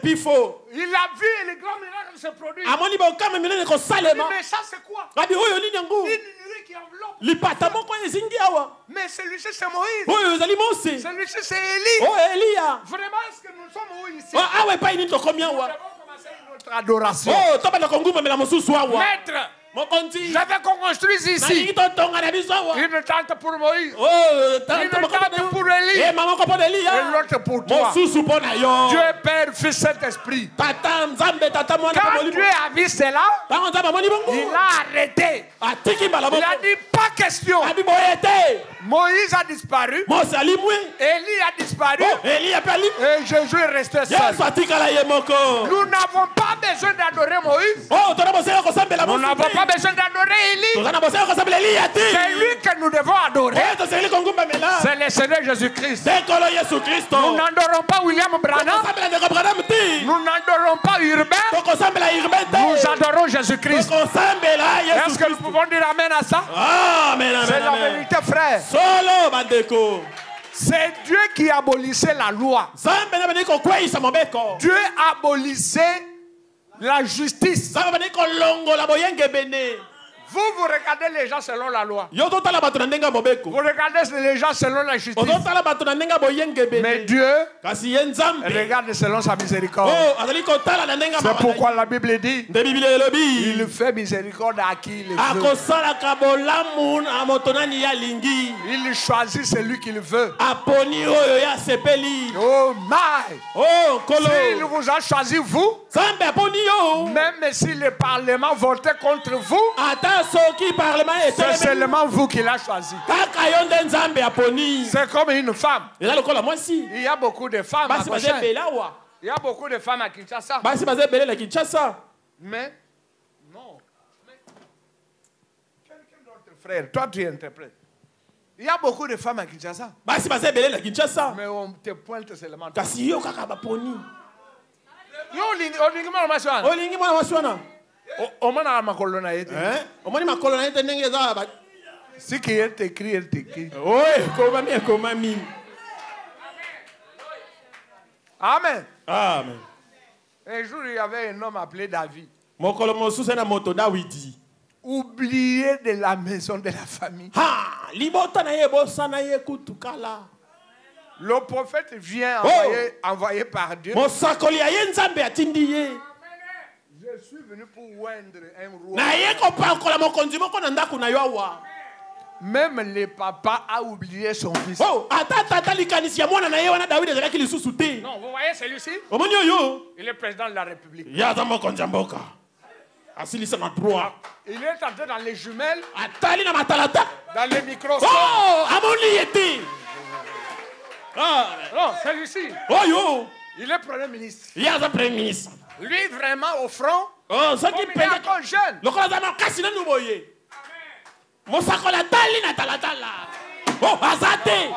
pifo. Il a vu les grands miracles se produire. Amoni bokama minene kosalema. Mais ça c'est quoi? Abi oyo nini yango? Une nuée qui enveloppe. Lipata moko ezingi awa. Mais celui-ci c'est Moïse. Oyo ezali Mose. Celui-ci c'est Élie. Oh, Elia. Vraiment, est-ce que nous sommes où ici? Oh, awa epai nini tokomi Nous awa. devons commencer notre adoration. Oh, tobanda kongumamela mosusu awa. Maître, Mokonzi. j'avais qu'on construise ici Nalingi totonga na biso awa. une tente pour Moïse, Oh, une tente pour Élie Eh, maman kopo et Elia. l'autre pour toi. Mosusu po na yo. Dieu Père, Fils, Saint-Esprit. Tata nzambe tata mwana Quand komoli. Dieu a vu cela, Tango nzambe amoni bongo. il a arrêté. Atiki bala Il bongo. a dit pas question. Abi boyete. Moïse a disparu, Mose alimwe. Élie a disparu Oh, Elia pe alimwe. et Jésus est resté seul. Yesu atikala ye moko. Nous n'avons pas besoin d'adorer Moïse. Oh, tona bosela kosambela Nous Mose. n'avons pas besoin d'adorer Élie. Tozana bosela kosambela Elia te. C'est lui que nous devons adorer. Eh, tosengeli kongumamela. C'est le Seigneur Jésus-Christ. Tekolo Yesu Kristo. Nous n'adorons pas William Branham. Tokosambela ndeko Branham te. Nous n'adorons pas Urbain. Tokosambela Irben te. Nous adorons Jésus-Christ. Tokosambela Yesu Est-ce que nous Kristo. pouvons dire Amen à ça? Amen, C'est amen, la amen. vérité, frère. Solo bandeko. C'est Dieu qui abolissait la loi. Zambe na bani kokweyisa mobeko. Dieu abolissait la justice. Zambe bani kolongola boyenge bene. Vous regardez les gens selon la loi. Yo totala bato na ndenga mobeko. Vous regardez les gens selon la justice. Ototala bato na ndenga boyenge Mais bene. Dieu Kasi ye nzambe. regarde selon sa miséricorde. Oh, azali kotala na ndenga C'est pourquoi la Bible dit, nde Biblia elobi. il fait miséricorde à qui il veut. Akosalaka bolamu na moto nani ya lingi. Il choisit celui qu'il veut. Aponi oyo ya sepeli. Oh my! Oh, kolo. S'il vous a choisi vous, Zambe aponi yo. même si le Parlement votait contre vous, Ata soki parlement c'est etelemi. seulement vous qui l'a choisi. Kaka yo nde nzambe aponi. C'est comme une femme. Eza lokola mwasi. Il y a beaucoup de femmes à Basi baze Cochin. ebele awa. Il y a beaucoup de femmes à Kinshasa. Basi baze ebele na Kinshasa. Mais, non. Mais, quelqu'un d'autre, frère, toi tu interprètes. Il y a beaucoup de femmes à Kinshasa. Basi baze ebele na Kinshasa. Mais on te pointe seulement. Kasi yo kaka baponi. Yo, olingi mwana mwasi wana. Olingi mwana mwasi wana. Omona makolo na yete. Omoni makolo na ete ndenge eza ba. Si qui est écrit, elle t'écrit. Oye, komami ekomami. Amen. Amen. Un jour, il y avait un homme appelé David. Mokolo mosusu na moto Dawidi. Oublié de la maison de la famille. Ha, libota na ye bosa na ye kutukala. Le prophète vient envoyé par Dieu. Mosakoli ya ye nzambe atindi ye. Je suis venu pour oindre un roi. Na ye kopakola mokonzi moko na ndako na yo awa. Même le papa a oublié son fils. Oh, ata tata likanisi ya mwana na ye wana Dawidi ezalaki lisusu te. Non, vous voyez celui-ci? Omoni oyo. Il est président de la République. Ya za mokonzi ya mboka. Asilisa na droit. Il est entré dans les jumelles, Atali na matalata. dans les microscopes. Oh, amoni yete. Ah, Non, celui-ci, oyo. il est premier ministre. Ya za premier ministre. Lui, vraiment, au front, Oh, comme soki il est pende. encore jeune. Lokola za makasi na nuboye. Mosakola tali na talatala. Oh, azate.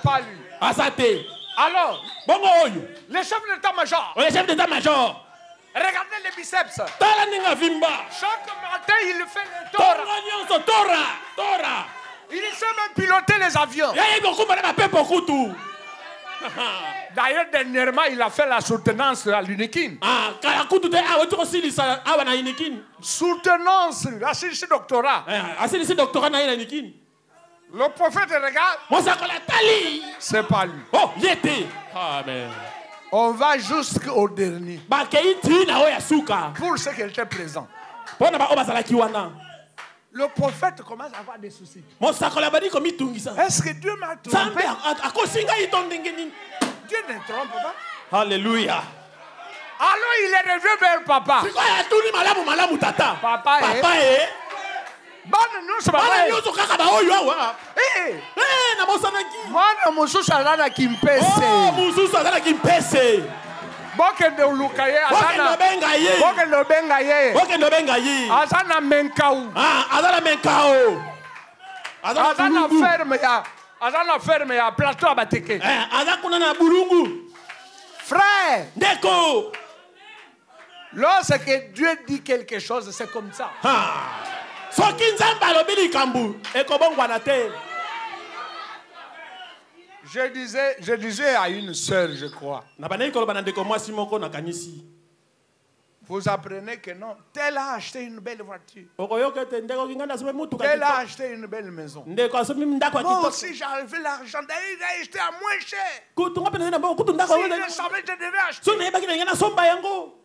Pas lui. Azate. Alors, Bongo oyo. le chef de l'état-major, Le chef d'état-major. regardez les biceps. Tala ninga vimba. Chaque matin, il fait le Torah. Tora nyonso tora. Il sait même piloter les avions. Ya yebo kumba na pepo kutu. D'ailleurs, dernièrement, il a fait la soutenance à l'UNIKIN. Ah, kala kutu te ah, wetu kosilisa awa na inikin. Soutenance, assisté doctorat. Asilisi doctorat na inikin. Le prophète regarde, Mosakola tali. c'est pas lui. Oh, yete. Amen. On va jusqu'au dernier. Ba keiti na oya suka. Pour ceux qui étaient présents. Pona ba obazalaki wana. Le prophète commence à avoir des soucis. Mosakola badi komi tungisa. Est-ce que Dieu m'a Zambe trompé? akosinga itondenge nini. Dieu ne trompe pas. Alléluia. Alors il est revenu vers papa. Siko ya tuni malamu tata. Papa, Papa Bana nyonso bana baye. nyonso kaka baoyo awa na mosanaki Mwana mosusu azalaki mpese. mosusu azalaki mpese Bokende oluka ye bokende obenga ye Bokende obenga ye. bokende obenga ye Aza na menkau. aza na menkao Aza na ferme ya plateau abateke. aza kuna na bulungu Frère, ndeko lorsque Dieu dit quelque chose, c'est comme ça. soki nzambe alobi likambo ekobongwana te. Je disais à une sœur, je crois. Vous apprenez que non, tel a acheté une belle voiture. Tel a acheté une belle maison. Moi aussi, j'avais l'argent d'aller acheter à moins cher. Si je savais, je devais acheter.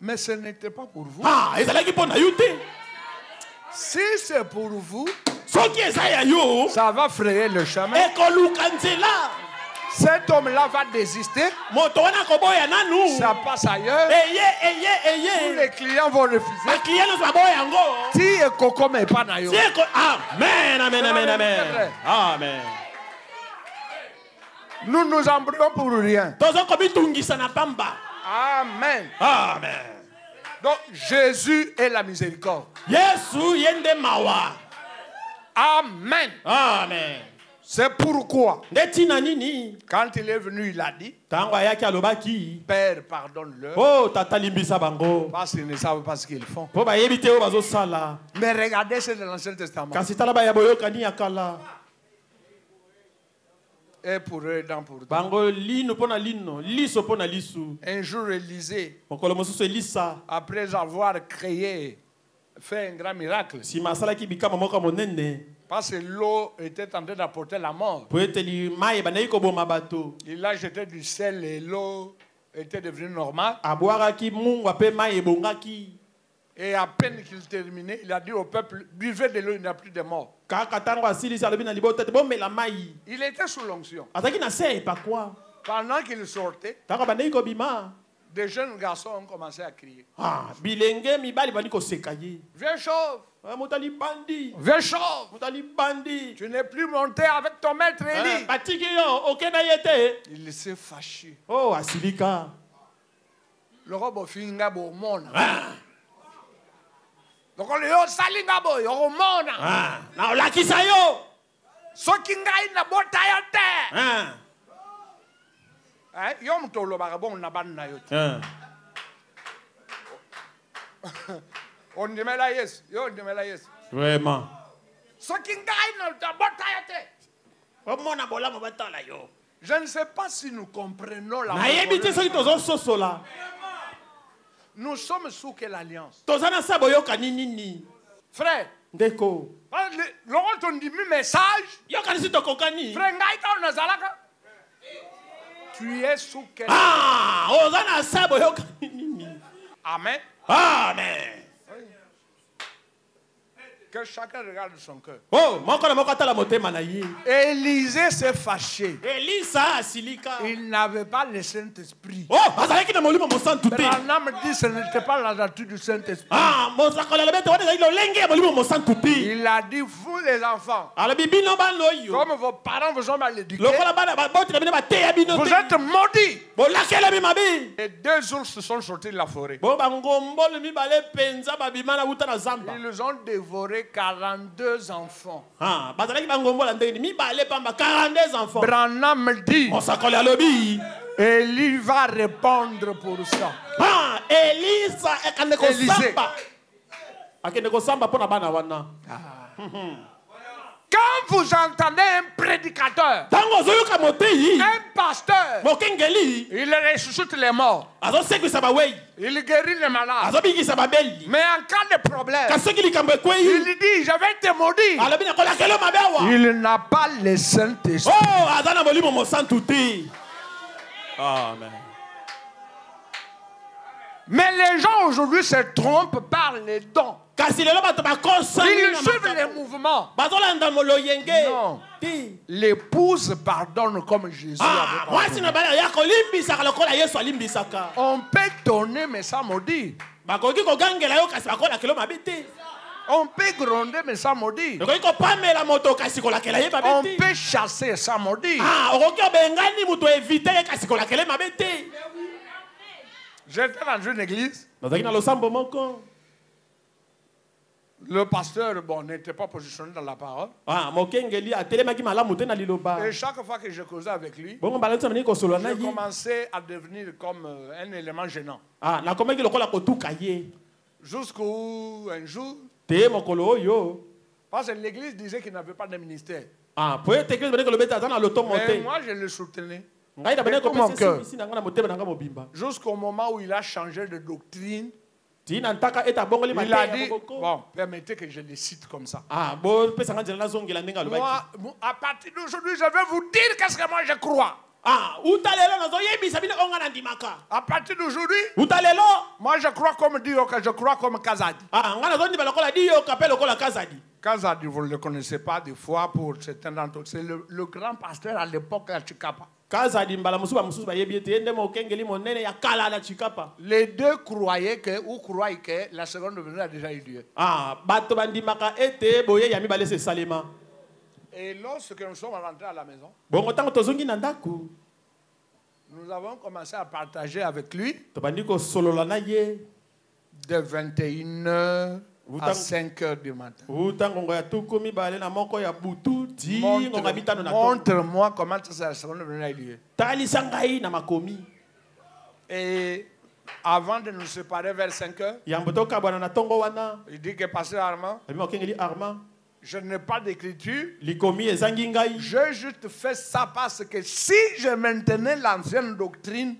Mais ce n'était pas pour vous. Si c'est pour vous, ça va frayer le chemin. Cet homme-là va désister. Ça passe ailleurs. Tous les clients vont refuser. Si et Coco mais pas naïo. Amen, amen, amen, amen. Amen. Nous nous embrouillons pour rien. Amen. Amen. Donc Jésus est la miséricorde. Amen. Amen. C'est pourquoi, quand il est venu, il a dit, Père, pardonne-leur, parce qu'ils ne savent pas ce qu'ils font. Mais regardez, c'est de l'Ancien Testament. Et pour eux, et dans pour eux. Un jour, Élisée, après avoir fait un grand miracle, parce que l'eau était en train d'apporter la mort. Il a jeté du sel et l'eau était devenue normale. Et à peine qu'il terminait, il a dit au peuple, buvez de l'eau, il n'y a plus de mort. Il était sous l'onction. Pendant qu'il sortait, des jeunes garçons ont commencé à crier. Viens chauve. Viens chauve. Tu n'es plus monté avec ton maître Élie. Il s'est fâché. Le robot finga bo mona. Donc on le salinga bo yo mona. Na la kisayo. So kinga ina bota te. Yo mtolo barabon na ban na yo. On dit mais là yes. Yo dit mais là yes. Vraiment. So kinga ina bota te. Mona bola mo batala yo. Je ne sais pas si nous comprenons la Nous sommes sous quelle alliance? Frère, lorsqu'on dit message, frère, tu es sous quelle alliance? Amen. Amen. Que chacun regarde son cœur. Élisée s'est fâché. Il n'avait pas le Saint-Esprit. Branham dit ce n'était pas la nature du Saint-Esprit. Il a dit, vous les enfants, comme vos parents vous ont mal éduqués, vous êtes maudits. Et 2 ours se sont sortis de la forêt. Ils ont dévoré 42 enfants. Branham dit, Élie va répondre pour ça. Élisée. Quand vous entendez un prédicateur, un pasteur, il ressuscite les morts, il guérit les malades, mais en cas de problème, il dit je vais te maudire. Il n'a pas le Saint-Esprit. Amen. Mais les gens aujourd'hui se trompent par les dons. Ils suivent les mouvements. Non. L'épouse pardonne comme Jésus avait pardonné. On peut donner mais ça maudit. On peut gronder mais sans maudire. okoki kopamela moto kasi kolakela ye mabe On te. peut chasser sans maudire. Ah, okoki obengani moto evite ye kasi kolakela ye mabe te. J'étais dans une église. Nazalaki na losambo moko. Le pasteur n'était pas positionné dans la parole. Ah, mokengeli atelemaki malamu te na liloba. Et chaque fois que je causais avec lui, Bongo balanza mani kosolo na je ye. commençais à devenir comme un élément gênant. Ah, nakomaki lokola kotuka ye. Jusqu'au un jour, Te mokolo oyo. parce que l'église disait qu'il n'avait pas de ministère. Ah, po ete église bane kolobeta ata na loto Mais mote. moi, je le soutenais. Ngai na bane Tout mon cœur. kopesa isi na ngana motema na ngana mobimba. Jusqu'au moment où il a changé de doctrine, Tina ntaka eta bongoli il a mateya dit, boko. bon, permettez que je les cite comme ça. Ah, bo pesa ngana na zongela ndenga lobaki. Moi, à partir d'aujourd'hui, je vais vous dire qu'est-ce que moi je crois. Ah, utalelo nazo yebisa bino onga na ndimaka. À partir d'aujourd'hui, Utalelo. moi je crois comme Dieu, que je crois comme Kazadi. Ah, ngana zo ndimba lokola diyo kapelo lokola kazadi. Kazadi, vous ne le connaissez pas des fois pour certains d'entre vous. C'est le grand pasteur à l'époque à Chikapa. Kazadi mbala mususu ba yebi ete ndemo kengeli monene ya kala na chikapa. Les deux croyaient que, ou croyaient que la seconde venue a déjà eu lieu. Ah, bato bandimaka ete boye ya mibale se salema. Et lorsque nous sommes rentrés à la maison, Bongo tango tozongi na ndaku. nous avons commencé à partager avec lui Tobandi ko solola na ye. de 21h à Autant- 5h du matin. Utango ngo ya tuku mibale na moko ya butu ti ngonga bitano na to. Montre-moi comment la seconde venue a eu lieu. Talisa ngai na makomi. Et avant de nous séparer vers 5h, Yambo toka bwana na tongo wana. il dit que Pasteur Armand, Abi mokengeli Armand. je n'ai pas d'écriture. Likomi ezangi ngai. J'ai juste fait ça parce que si je maintenais l'ancienne doctrine,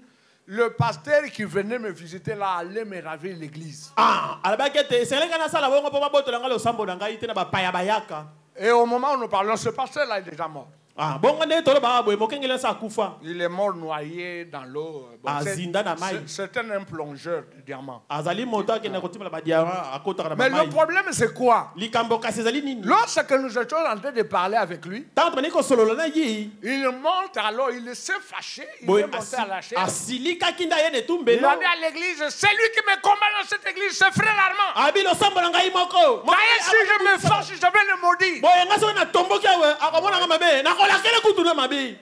le pasteur qui venait me visiter là allait me ravir l'église. Ah, alabaki ete selenga na sala bongo po babotola ngai losambo na ngai te na bapaya bayaka. Et au moment où nous parlons, ce pasteur-là est déjà mort. Ah, bongo nde tolo ba boye mokengeli sa kufa. Il est mort noyé dans l'eau. Ah, zinda na mai. C'est un plongeur de diamant. Azali moto akenda kotimela badiara akota na Mais mai. le problème, c'est quoi? Likambo kasi ezali nini? Lorsque nous étions en train de parler avec lui, Tanto bani ko solola na ye. il monte alors, il s'est fâché, il Boye est monté à la chaise. asilika kinda ye ne Il tumbelo. a dit à l'église, c'est lui qui me combat dans cette église, c'est frère Armand. Abi losambo na ngai moko. D'ailleurs, si je me fâche, je vais le maudire. Boye ngaso na tomboki awe akomona nga mabe. Na kolakela kutu na mabe.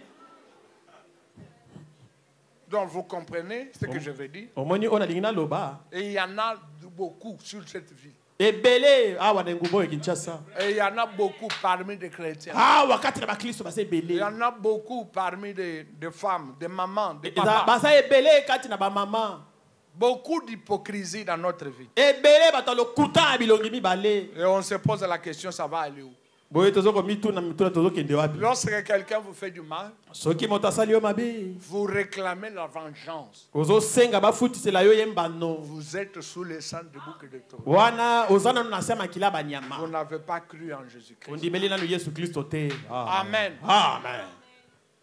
Donc vous comprenez ce que je veux dire. Omoni ona lingina loba. Et il y en a beaucoup sur cette vie. Ebele awa na ngubo Kinshasa. Et il y en a beaucoup parmi les chrétiens. Ah wakati na bakristo base Il ebele. y en a beaucoup parmi des femmes, des mamans, des Eza papas. basa ebele kati na ba mama. Beaucoup d'hypocrisie dans notre vie. Ebele bato lokuta bilongi mibale. Et on se pose la question, ça va aller où? Boye tozoko mituna mituna tozokende wapi? Lorsque quelqu'un vous fait du mal, Soki moto asali yo mabe. vous réclamez la vengeance. Ozosenga bafutisela yo yembano. Vous êtes sous le sang du bouc de taureau. Wana ozana na sema kila banyama. Vous n'avez pas cru en Jésus-Christ. Ondimeli nanu Yesu Kristo te. Amen. Amen.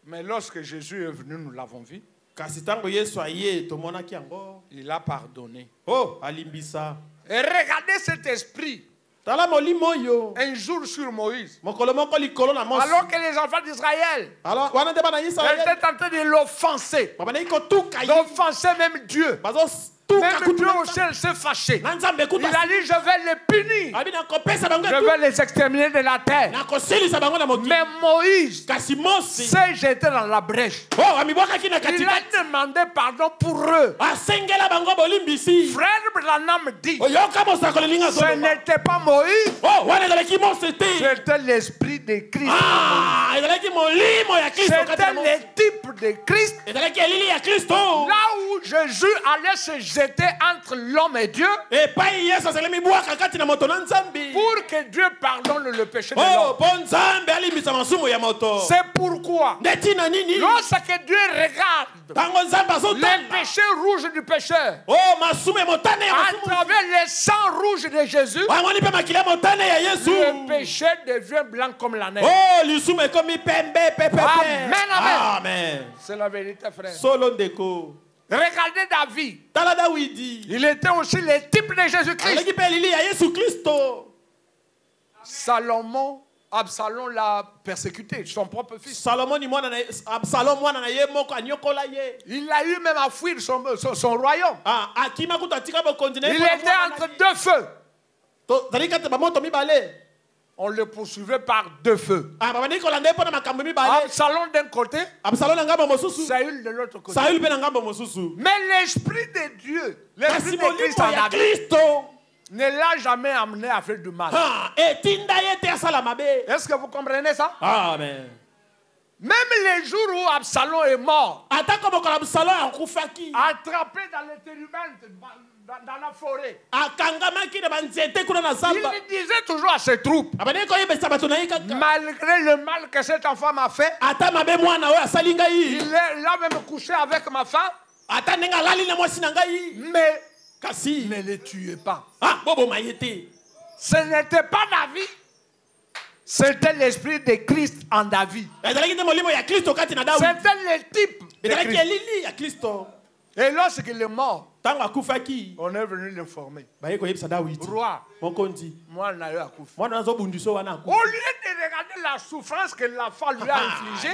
Mais lorsque Jésus est venu, nous l'avons vu, Kasi tango Yesu aye tomonaki yango. il a pardonné. Oh, alimbisa. Et regardez cet esprit. Tala molimo yo. Un jour sur Moïse, Mokolo moko likolo na mos. alors que les enfants d'Israël Alors wana te bana Israël. étaient en train de l'offenser, Baba ko tuka ye. d'offenser même Dieu. Bazo tuka Même kutu. Dieu aussi elle s'est fâché. Na nzambe Il kuta. a dit, je vais les punir. Abi na kopesa bango. Je vais les exterminer de la terre. Na kosilisa bango na mokili. Mais Moïse Kasi mosi. s'est jeté dans la brèche. Oh, amibwaka kina Il katikati. a demandé pardon pour eux. Asengela bango bolimbisi. Frère Branham dit, Oyoka mosakolo linga ce zo. n'était pas Moïse, Oh, wana ezalaki mosi te. c'était l'esprit de Christ. Ah, ezalaki molimo ya Kristo kati C'était na le type de Christ. ezalaki elili ya Kristo. Là où Jésus allait se jeter entre l'homme et Dieu Epai Yesu azali mibwaka kati na moto na nzambi. pour que Dieu pardonne le péché de Oh, l'homme. po nzambe alimbisa masumu ya moto. C'est pourquoi, Ndeti na nini? lorsque Dieu regarde Tango nzambe les azotanga. péchés rouges du pécheur Oh, masumu ya motane ya à masumu. travers les sangs rouges de Jésus, Wangoni pe makila motane ya Yesu. le péché devient blanc comme la neige. Oh, lisumu ekomi pembe pepepe. Amen, amen. Amen. C'est la vérité, frère. Solo ndeko. Regardez David. Tala Dawidi. Il était aussi le type de Jésus-Christ. Aleki pe elili ya Yesu Kristo. Absalom l'a persécuté, son propre fils. Salomon ni mwana na Absalom mwana na ye moko anyokola ye. Il a eu même à fuir son royaume. Ah, akima kuta tika bo continent. Il était entre deux feux. On le poursuivait par 2 feux. Ah, Absalom d'un côté, Saül de l'autre côté. Mais l'esprit de Dieu, l'esprit de Christ en David, ne l'a jamais amené à faire du mal. Est-ce que vous comprenez ça? Amen. Même les jours où Absalom est mort, attrapé dans les térumènes, dans la forêt, il disait toujours à ses troupes, malgré le mal que cet enfant m'a fait, il a même couché avec ma femme, mais ne le tuez pas. Ce n'était pas David. C'était l'esprit de Christ en David. C'était le type de Christ. Et lorsqu'il est mort, on est venu l'informer. Roi, moi, on a eu à Koufa. Au lieu de regarder la souffrance que l'enfant lui a infligée,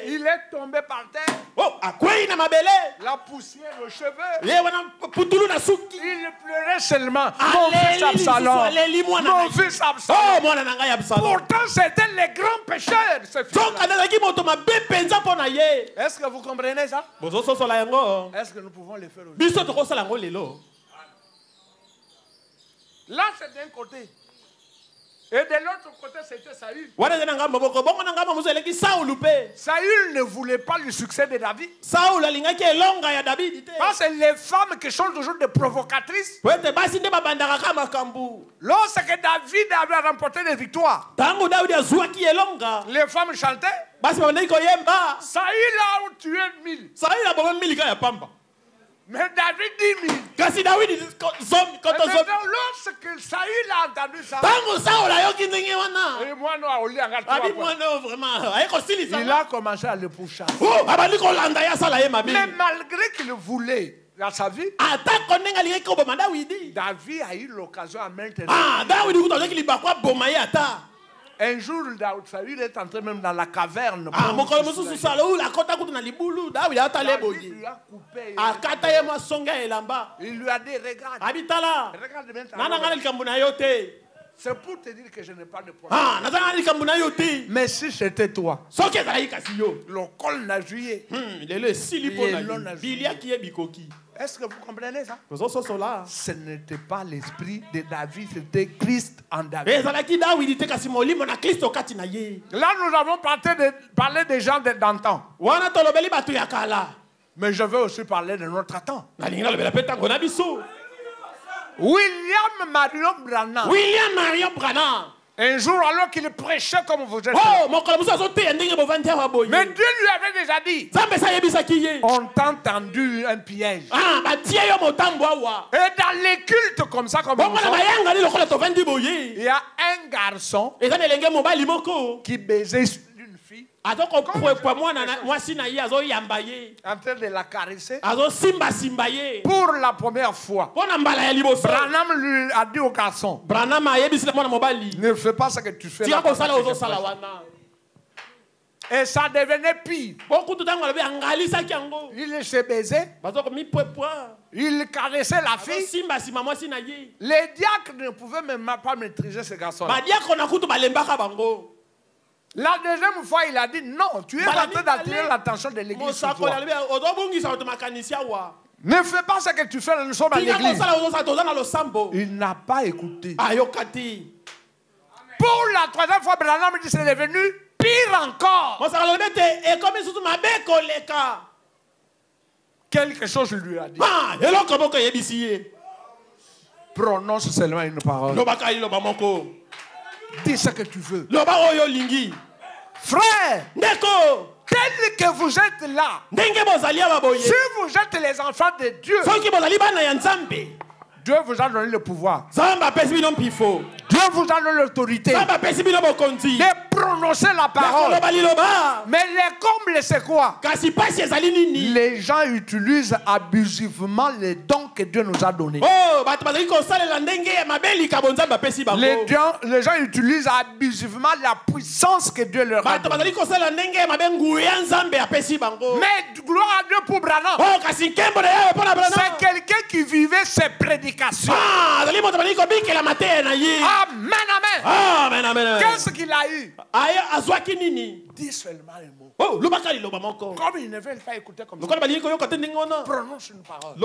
il est tombé par terre. La poussière aux cheveux. Il pleurait seulement. Mon fils Absalom. Mon fils Absalom. Pourtant, c'était les grands pécheurs. Est-ce que vous comprenez ça? Est-ce que nous pouvons le faire aussi? Là, c'est d'un côté. Et de l'autre côté, c'était Saül. Saül ne voulait pas le succès de David. Parce que les femmes qui sont toujours des provocatrices, lorsque David avait remporté des victoires, les femmes chantaient. Saül a tué 1000. Mais David 10 000. Lorsque Saül a entendu ça, il a commencé à le pousser. Mais malgré qu'il voulait dans sa vie, David a eu l'occasion à maintenir. Un jour, Saül est entré même dans la caverne. David lui a coupé. Il lui a dit, regarde maintenant. C'est pour te dire que je n'ai pas de problème. Mais si c'était toi, le col n'a joué. Est-ce que vous comprenez ça? Ce n'était pas l'esprit de David, c'était Christ en David. Là, nous avons parlé des gens d'antan. Mais je veux aussi parler de notre temps. William Marion Branham. Un jour, alors qu'il prêchait comme vous êtes. Mais Dieu lui avait déjà dit, on t'a entendu un piège. Et dans les cultes comme ça, comme nous sommes, il y a un garçon qui baisait une fille en train de la caresser pour la première fois. Branham lui a dit au garçon, ne fais pas ce que tu fais là. Et ça devenait pire. Il se baisait. Il caressait la fille. Les diacres ne pouvaient même pas maîtriser ce garçon. La deuxième fois, il a dit non, tu es en train d'attirer l'attention de l'église sur toi. Ne fais pas ce que tu fais, nous sommes à l'église. Il n'a pas écouté. Pour la troisième fois, Branham dit c'est devenu pire encore. Quelque chose lui a dit. Prononce seulement une parole. Dis ce que tu veux. Frère, tel que vous êtes là, si vous êtes les enfants de Dieu, Dieu vous a donné le pouvoir. Dieu vous a donné l'autorité de prononcer la parole. Mais les combles, c'est quoi? Les gens utilisent abusivement les dons que Dieu nous a donnés. Les gens utilisent abusivement la puissance que Dieu leur a donnée. Mais gloire à Dieu pour Branham. C'est quelqu'un qui vivait ses prédications. Amen, amen. amen. Qu'est-ce qu'il a eu? Dis seulement un mot. Comme ils ne veulent pas écouter comme ça, prononce une parole.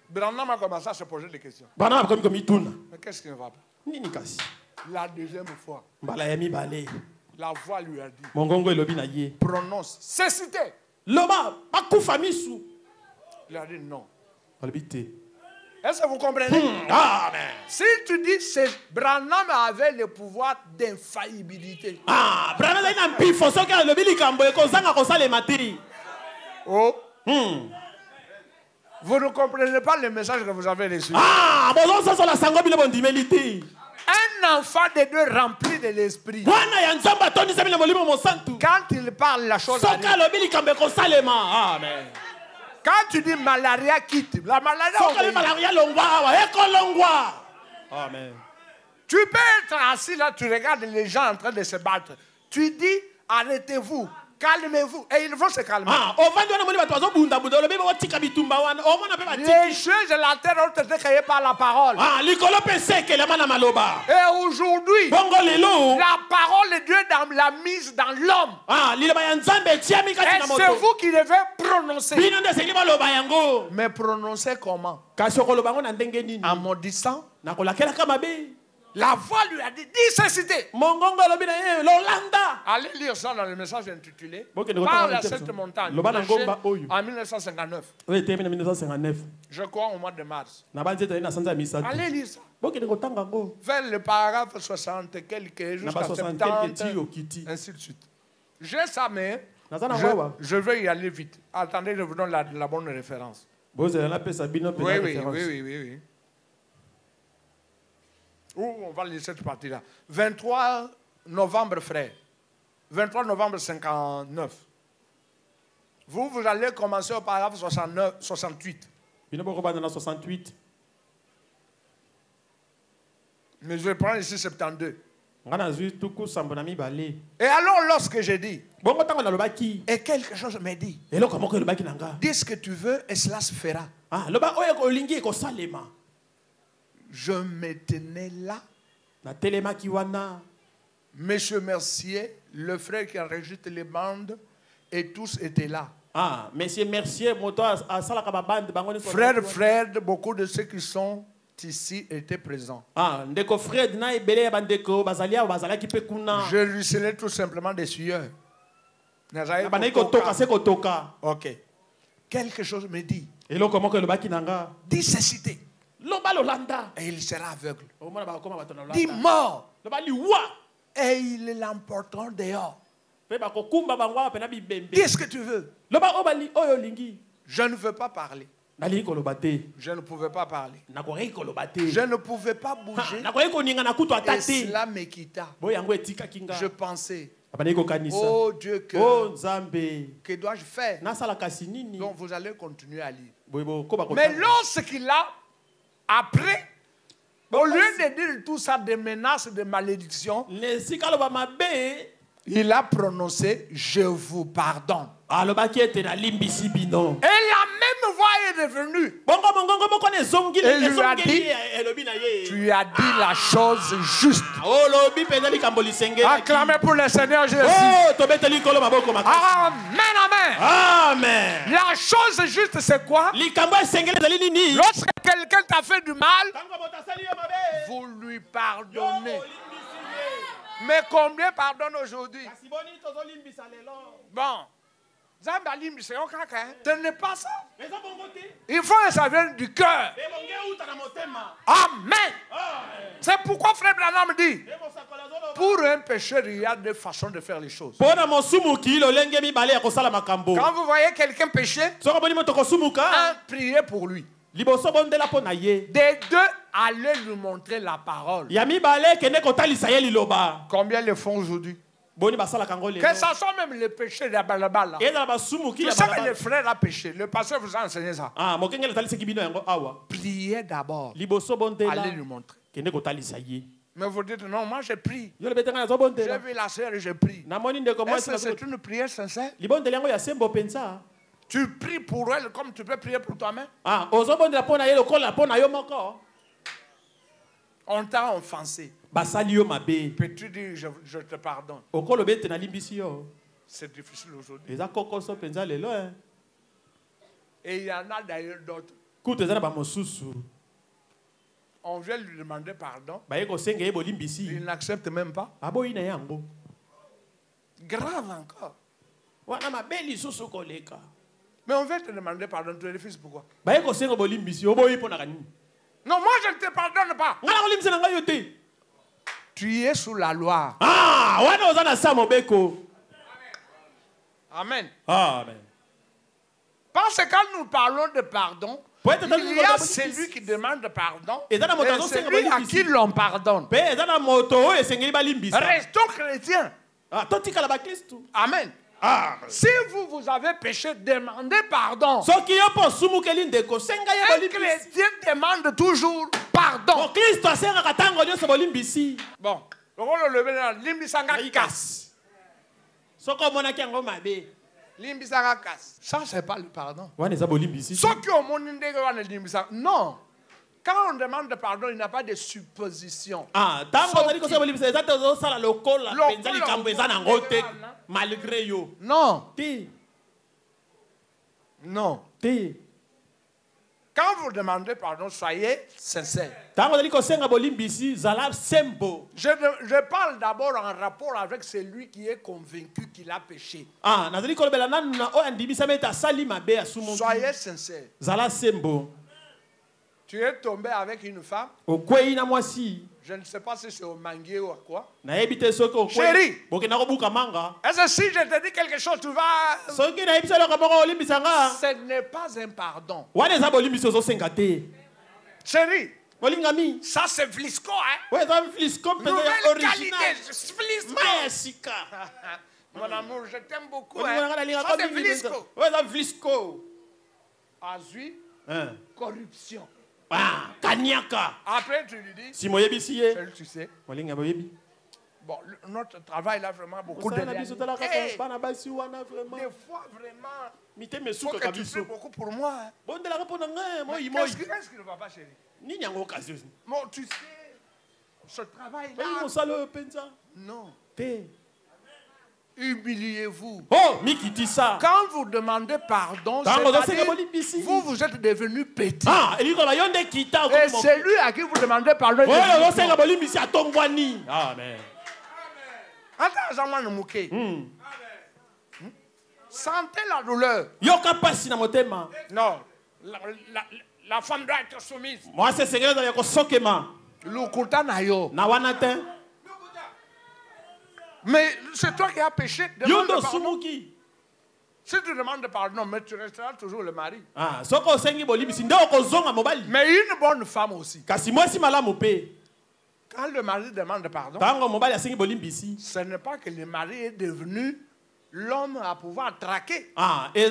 Branham a commencé à se poser des questions. Mais qu'est-ce qui ne va pas? La deuxième fois, la voix lui a dit, prononce, cécité. Il a dit non. Est-ce que vous comprenez? Amen. Si tu dis que Branham avait le pouvoir d'infaillibilité. Oh. Vous ne comprenez pas le message que vous avez reçu. Un enfant de Dieu rempli de l'esprit, quand il parle, la chose arrive. Amen. Quand tu dis malaria quitte, la malaria Amen. Tu peux être assis là, tu regardes les gens en train de se battre. Tu dis arrêtez-vous, calmez-vous. Et ils vont se calmer. Les choses de la terre ont été créées par la parole. Et aujourd'hui, la parole de Dieu l'a mise dans l'homme. Et c'est vous qui devez prononcer. Mais prononcer comment? En maudissant. La voix lui a dit, dis cécité. Allez lire ça dans le message intitulé Parle à cette montagne. En 1959. Je crois au mois de mars. Allez lire ça. Vers le paragraphe 60 quelques jusqu'à 70, ainsi de suite. J'ai ça, mais je vais y aller vite. Attendez, je vous donne la bonne référence. Oui. On va lire cette partie-là. 23 novembre, frère. 23 novembre 59. Vous allez commencer au paragraphe 68. Mais je vais prendre ici 72. Et alors, lorsque j'ai dit, et quelque chose me dit, dis ce que tu veux et cela se fera. Je me tenais là. Monsieur Mercier, le frère qui enregistre les bandes, et tous étaient là. Monsieur Mercier, Frère Fred, beaucoup de ceux qui sont ici étaient présents. Je ruisselais tout simplement des sueurs. Ok. Quelque chose me dit. Dis cécité. Et il sera aveugle. Dis mort. Et ils l'emporteront dehors. Dis ce que tu veux. Je ne veux pas parler. Je ne pouvais pas parler. Je ne pouvais pas bouger. Et cela me quitta. Je pensais, oh Dieu, que dois-je faire? Donc vous allez continuer à lire. Mais lorsqu'il a, après, au lieu de dire tout ça, des menaces, de malédictions, il a prononcé, je vous pardonne. Et la même voix est revenue. Et il lui a dit, tu as dit la chose juste. Acclamez pour le Seigneur Jésus. Amen, amen. Amen. La chose juste, c'est quoi? Lorsque quelqu'un t'a fait du mal, vous lui pardonnez. Mais combien pardonne aujourd'hui? Bon. Ce n'est pas ça. Il faut que ça vienne du cœur. Amen. C'est pourquoi frère Branham dit, pour un pécheur, il y a deux façons de faire les choses. Quand vous voyez quelqu'un pécher, priez pour lui. Des deux, allez lui montrer la parole. Combien le font aujourd'hui? Que ça soit même le péché de la balabala. Tu sais que le frère a péché. Le pasteur vous a enseigné ça. Priez d'abord. Allez lui montrer. Mais vous dites, non, moi j'ai prié. J'ai vu la sœur et j'ai prié. Est-ce que c'est une prière sincère? Tu pries pour elle comme tu peux prier pour toi-même. Ah, ozobondela pona ye lokola pona yo moko. On t'a offensé. Basali yo mabe. Peux-tu dire je te pardonne? Okolo bete na limbisi yo. C'est difficile aujourd'hui. Eza kokoso penza lelo hein. Et il y en a d'ailleurs d'autres. Kutu eza na ba mosusu. On vient lui demander pardon. Ba yeko senga ye bolimbisi. Il n'accepte même pas. Aboyi na yango. Grave encore. Wana mabeli susu koleka. Mais on vient te demander pardon, tu es le fils, pourquoi? Ba yeko senga bolimbisi oboyi pona kani. Non, moi je ne te pardonne pas. Ngala kolimbisa na ngayo te. Tu es sous la loi. Ah, wana ozana sa mobeko. Amen. Amen. Parce que quand nous parlons de pardon, il y a celui qui demande pardon et celui à qui l'on pardonne. Restons chrétiens. Amen. Si vous avez péché, demandez pardon. Un chrétien demande toujours pardon. Bon, on va lever là. Limbisanga casse. Ça, c'est pas le pardon. Ceux qui ont mon non. Quand on demande pardon, il n'y a pas de supposition. Malgré yo. Non. Non. Quand vous demandez pardon, soyez sincère. Je parle d'abord en rapport avec celui qui est convaincu qu'il a péché. Soyez sincère. Tu es tombé avec une femme. Je ne sais pas si c'est au manguier ou à quoi. Chérie, est-ce que si je te dis quelque chose, tu vas... Ce n'est pas un pardon. Chérie, ça c'est Vlisco, hein? Nouvelle qualité, Vlisco. Mon amour, je t'aime beaucoup, hein? Ça c'est Vlisco. Azui, corruption. Ah, Kanyaka. Après, tu lui dis, si moyebi si ye, tu sais. Bon, notre travail là vraiment beaucoup de des fois vraiment, il faut que tu pries beaucoup pour moi. Qu'est-ce qui ne va pas, chérie? Bon, tu sais, ce travail là. Non. Humiliez-vous. Oh, Mikitisa. Quand vous demandez pardon, vous êtes devenu petit. Ah, et celui à qui vous demandez pardon, Amen. Sentez la douleur. Non, la femme doit être soumise. Moi, c'est secret de Sokema. Mais c'est toi qui as péché. Demande pardon. Si tu demandes pardon, mais tu resteras toujours le mari. Mais une bonne femme aussi. Quand le mari demande pardon, ce n'est pas que le mari est devenu l'homme à pouvoir traquer. Je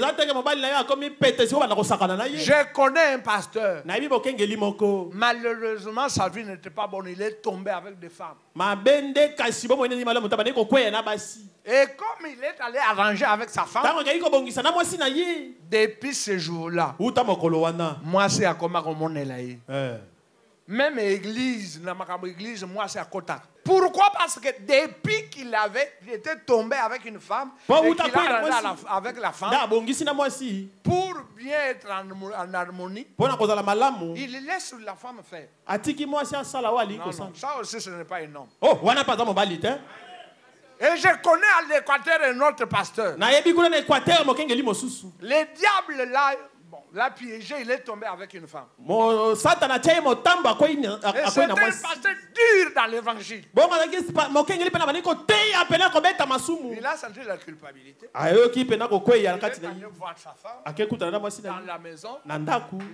connais un pasteur. Malheureusement, sa vie n'était pas bonne. Il est tombé avec des femmes. Et comme il est allé arranger avec sa femme, depuis ce jour-là, moi c'est à Komakomone. Même église, moi c'est à Kota. Pourquoi? Parce que depuis qu'il était tombé avec une femme, et qu'il a rendu avec la femme, pour bien être en harmonie, il laisse la femme faire. Non, ça aussi ce n'est pas un homme. Et je connais à l'Équateur un autre pasteur. Le diable là, l'a piégé, il est tombé avec une femme. Et c'est un pasteur dur dans l'évangile. Il a senti la culpabilité. Il est allé voir sa femme dans la maison. Il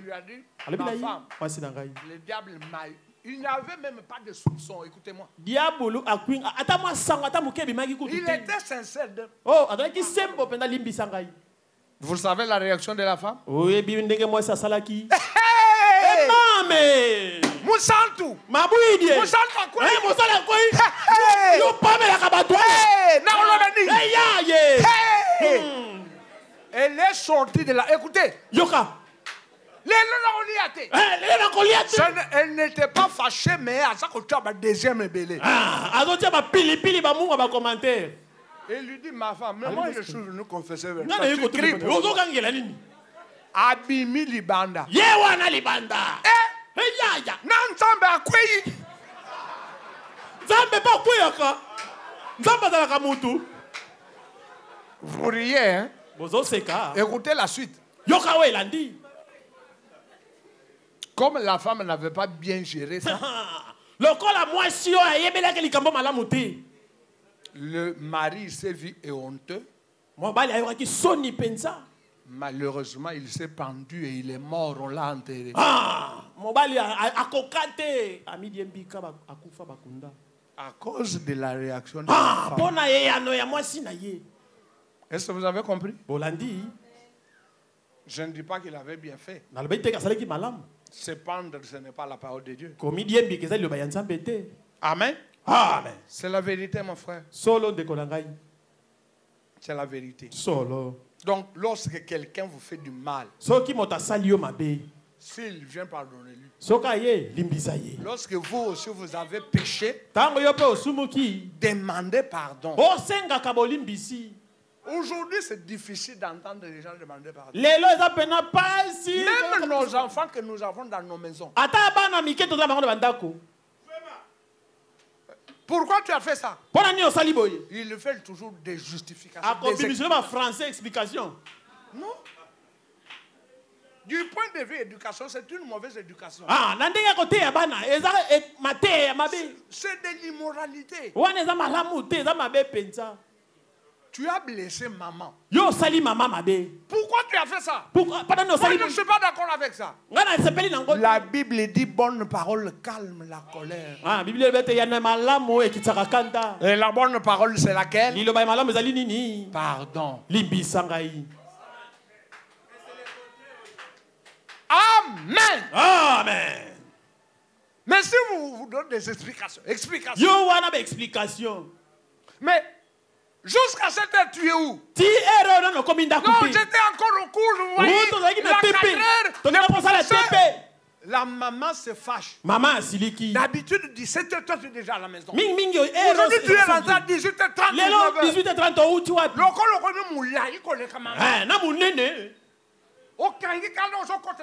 lui a dit, ma femme, le diable m'a eu. Il n'avait même pas de soupçon, écoutez-moi. Il était sincère. Vous savez la réaction de la femme? Moussantou! Elle est sortie de là. Écoutez. Yoka. Elle n'était pas fâchée, mais à ça que tu as ma deuxième bébé. Il lui dit, ma femme, mais moi je suis venu confesser avec toi. Tu cries pour moi. Abimi libanda. Yewana libanda. Nanzambe akweyi. Nzambe pas kweyaka. Nzambe azalaka mutu. Vous riez, hein? Écoutez la suite. Yoka we landi. Comme la femme n'avait pas bien géré ça, le mari s'est vu honteux. Malheureusement, il s'est pendu et il est mort. On l'a enterré. À cause de la réaction de la femme. Est-ce que vous avez compris? Je ne dis pas qu'il avait bien fait. Se pendre, ce n'est pas la parole de Dieu. Amen. Amen. C'est la vérité, mon frère. C'est la vérité. Donc, lorsque quelqu'un vous fait du mal, s'il vient pardonner-lui. Lorsque vous aussi vous avez péché, demandez pardon. Aujourd'hui, c'est difficile d'entendre les gens demander pardon. Même nos enfants que nous avons dans nos maisons. Pourquoi tu as fait ça? Il le fait toujours des justifications. Français explication. Non. Du point de vue éducation, c'est une mauvaise éducation. C'est de l'immoralité. Tu as blessé maman. Pourquoi tu as fait ça? Moi, je ne suis pas d'accord avec ça. La Bible dit bonne parole calme la colère. Et la bonne parole, c'est laquelle? Pardon. Amen. Amen. Mais si vous donnez des explications. Mais jusqu'à cette heure, tu es où? Non, j'étais encore au cours. Vous voyez, la maman se fâche. D'habitude, 17h, toi, tu es déjà à la maison. Aujourd'hui, tu es rentré à 18h30. 18h30.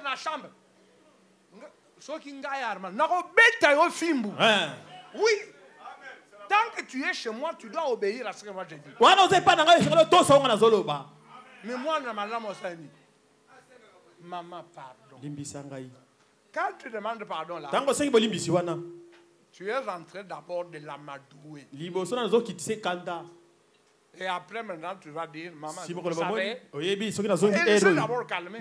La chambre. Oui. Tant que tu es chez moi, tu dois obéir à ce que moi j'ai dit. Mais moi, maman, pardon. Quand tu demandes pardon là, tu es rentré d'abord de l'amadouer. Et après, maintenant, tu vas dire, maman, vous savez, elle s'est d'abord calmée.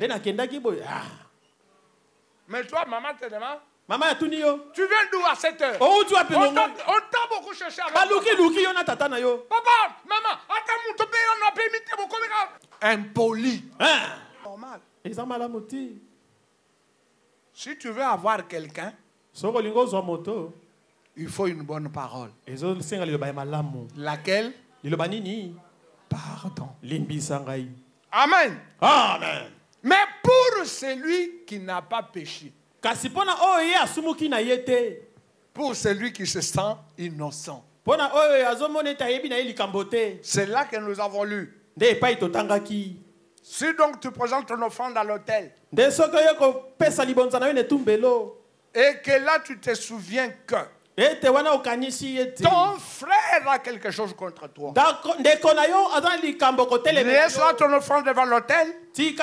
Mais toi, maman te demande, tu viens d'où à 7 heures? On t'a beaucoup cherché avec papa, maman, impoli. Normal. Si tu veux avoir quelqu'un, il faut une bonne parole. Laquelle? Pardon. Amen. Amen. Mais pour celui qui n'a pas péché, pour celui qui se sent innocent, c'est là que nous avons lu. Si donc tu présentes ton offrande à l'autel, et que là tu te souviens que ton frère a quelque chose contre toi, laisse-la ton offrande devant l'autel et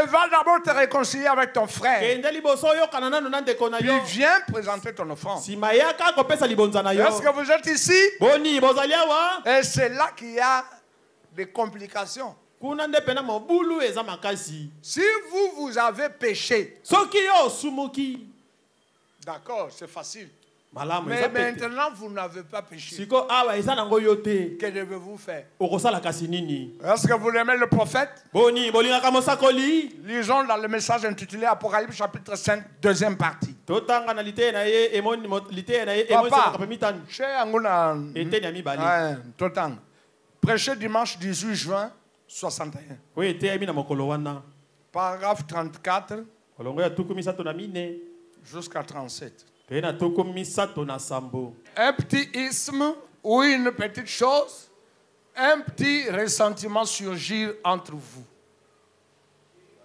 va d'abord te réconcilier avec ton frère. Puis viens présenter ton offrande. Est-ce que vous êtes ici? Et c'est là qu'il y a des complications. Si vous avez péché, d'accord, c'est facile. Mais maintenant, vous n'avez pas péché. Que devez-vous faire? Est-ce que vous aimez le prophète? Lisons dans le message intitulé Apocalypse chapitre 5, deuxième partie. Papa, prêché dimanche 18 juin 61. Oui, te ami na mokolo wana. Paragraphe 34 Kolongo ya tuku misato na mine. jusqu'à 37. Te na tuku misato na sambo. Un petit isme ou une petite chose, un petit ressentiment surgit entre vous.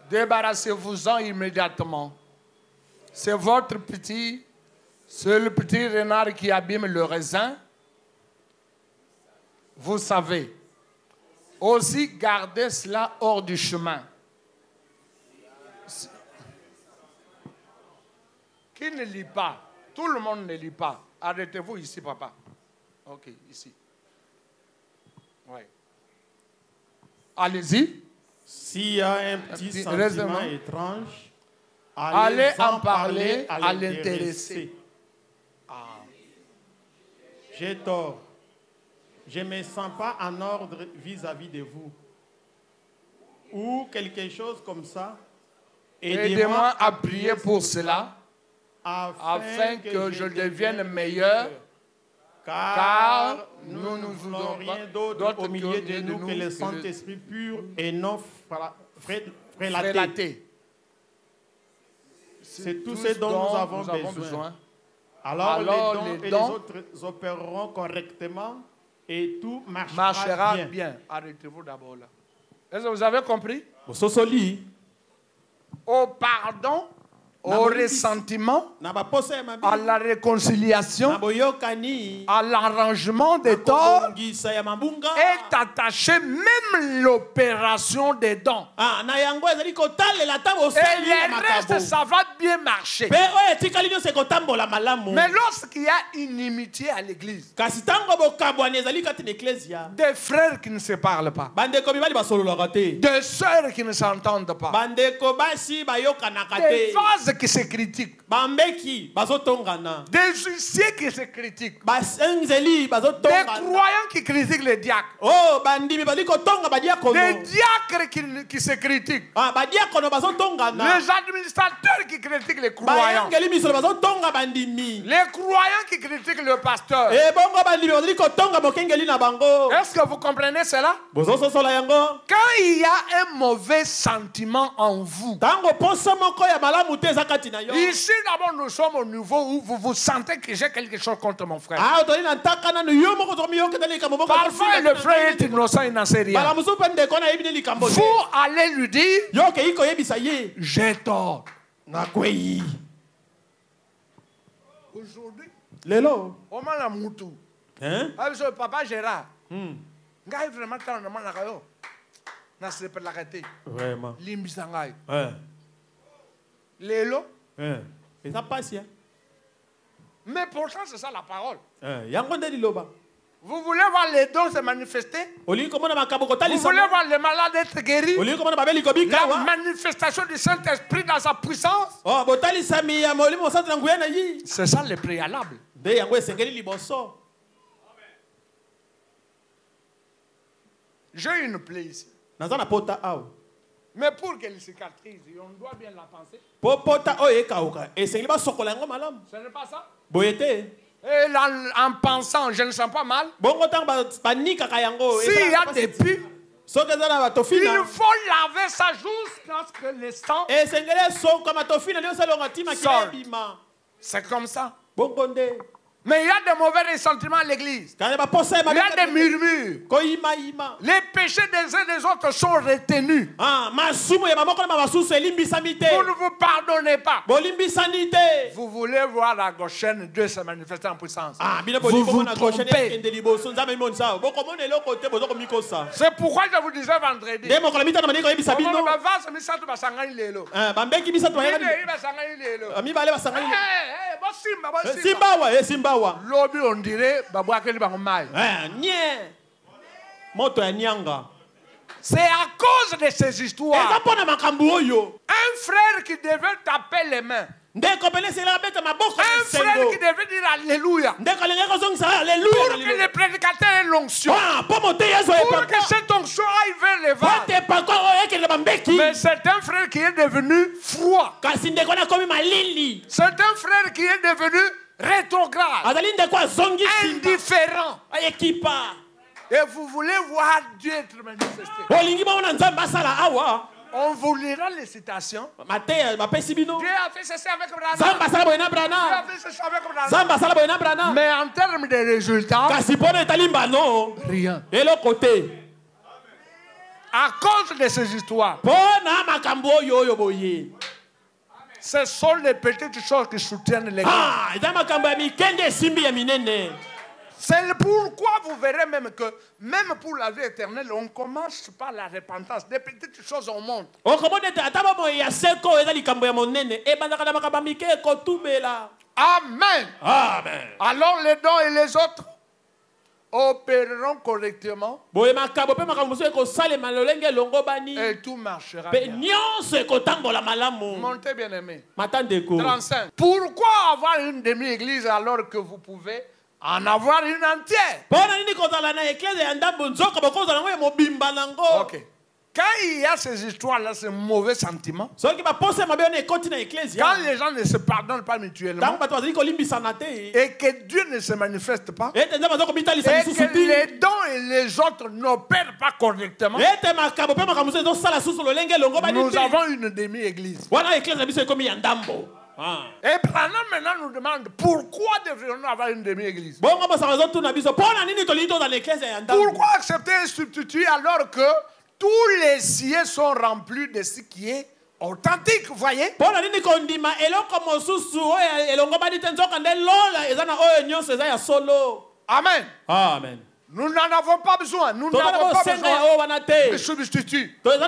Débarrassez-vous-en immédiatement. C'est votre petit, c'est le petit renard qui abîme le raisin. Vous savez. Aussi, gardez cela hors du chemin. Qui ne lit pas? Tout le monde ne lit pas. Arrêtez-vous ici, papa. Ok, ici. Oui. Allez-y. S'il y a un petit sentiment raisonnement étrange, allez en parler à l'intéressé. J'ai tort. Je ne me sens pas en ordre vis-à-vis de vous. Ou quelque chose comme ça. Aidez-moi à prier pour cela, afin que je devienne meilleur, car nous ne voulons rien d'autre au milieu de nous que le Saint-Esprit pur et non frélaté. C'est tout ce dont nous avons besoin. Alors les dons et les autres opéreront correctement et tout marchera bien. Arrêtez-vous d'abord là. Est-ce que vous avez compris? Au pardon, au ressentiment, à la réconciliation, à l'arrangement des torts, est attachée même l'opération des dons. Et le reste, ça va bien marcher. Mais lorsqu'il y a inimitié à l'église, des frères qui ne se parlent pas, des sœurs qui ne s'entendent pas, des vases qui se critiquent, des huissiers qui se critiquent, des croyants qui critiquent les diacres, des diacres qui se critiquent, les administrateurs qui critiquent les croyants, les croyants qui critiquent le pasteur. Est-ce que vous comprenez cela? Quand il y a un mauvais sentiment en vous, ici d'abord nous sommes au niveau où vous vous sentez que j'ai quelque chose contre mon frère. Parfois le frère est innocent, il n'en sait rien. Vous allez lui dire, j'ai tort. Aujourd'hui, on m'a la moutou. Papa Gérard, vraiment vraiment. Lélo. Et ça passe, hein? Mais pourtant, c'est ça la parole. Vous voulez voir les dons se manifester? Vous voulez voir les malades être guéris? La manifestation du Saint-Esprit dans sa puissance? C'est ça le préalable. J'ai une plaie ici. Mais pour qu'elle cicatrise, on doit bien la penser. Ce n'est pas ça? Et là, en pensant, je ne sens pas mal. S'il y a des pus, il faut laver ça jusqu'à ce que le sang sorte. C'est comme ça. Mais il y a des mauvais ressentiments à l'église. Il y a des murmures. Les péchés des uns et des autres sont retenus. Vous ne vous pardonnez pas. Vous voulez voir la Goshen Dieu se manifester en puissance. Vous vous trompez. C'est pourquoi je vous disais vendredi. L'obus, on dirait, c'est à cause de ces histoires. Un frère qui devait taper les mains. Un frère qui devait dire Alléluia. Pour que le prédicateur ait l'onction. Pour que cette onction aille vers les vagues. Mais c'est un frère qui est devenu froid. C'est un frère qui est devenu rétrograde, indifférent. Et vous voulez voir Dieu être manifesté. On vous lira les citations. Dieu a fait ceci avec Branham. Dieu a fait ceci avec Branham. Mais en termes de résultats, rien. À cause de ces histoires, ce sont les petites choses qui soutiennent l'Église. C'est pourquoi vous verrez même que, même pour la vie éternelle, on commence par la repentance. Des petites choses, on monte. Amen. Amen. Alors les dons et les autres opéreront correctement. Et tout marchera bien. Montez bien aimé. 35. Pourquoi avoir une demi-église alors que vous pouvez en avoir une entière? Ok. Quand il y a ces histoires-là, ces mauvais sentiments, quand les gens ne se pardonnent pas mutuellement, et que Dieu ne se manifeste pas, et que les dons et les autres n'opèrent pas correctement, nous avons une demi-église. Et Branham maintenant nous demande pourquoi devrions-nous avoir une demi-église? Pourquoi accepter un substitut alors que tous les sièges sont remplis de ce qui est authentique, vous voyez? Amen. Amen. Nous n'en avons pas besoin. Nous n'avons pas besoin de substituts. Les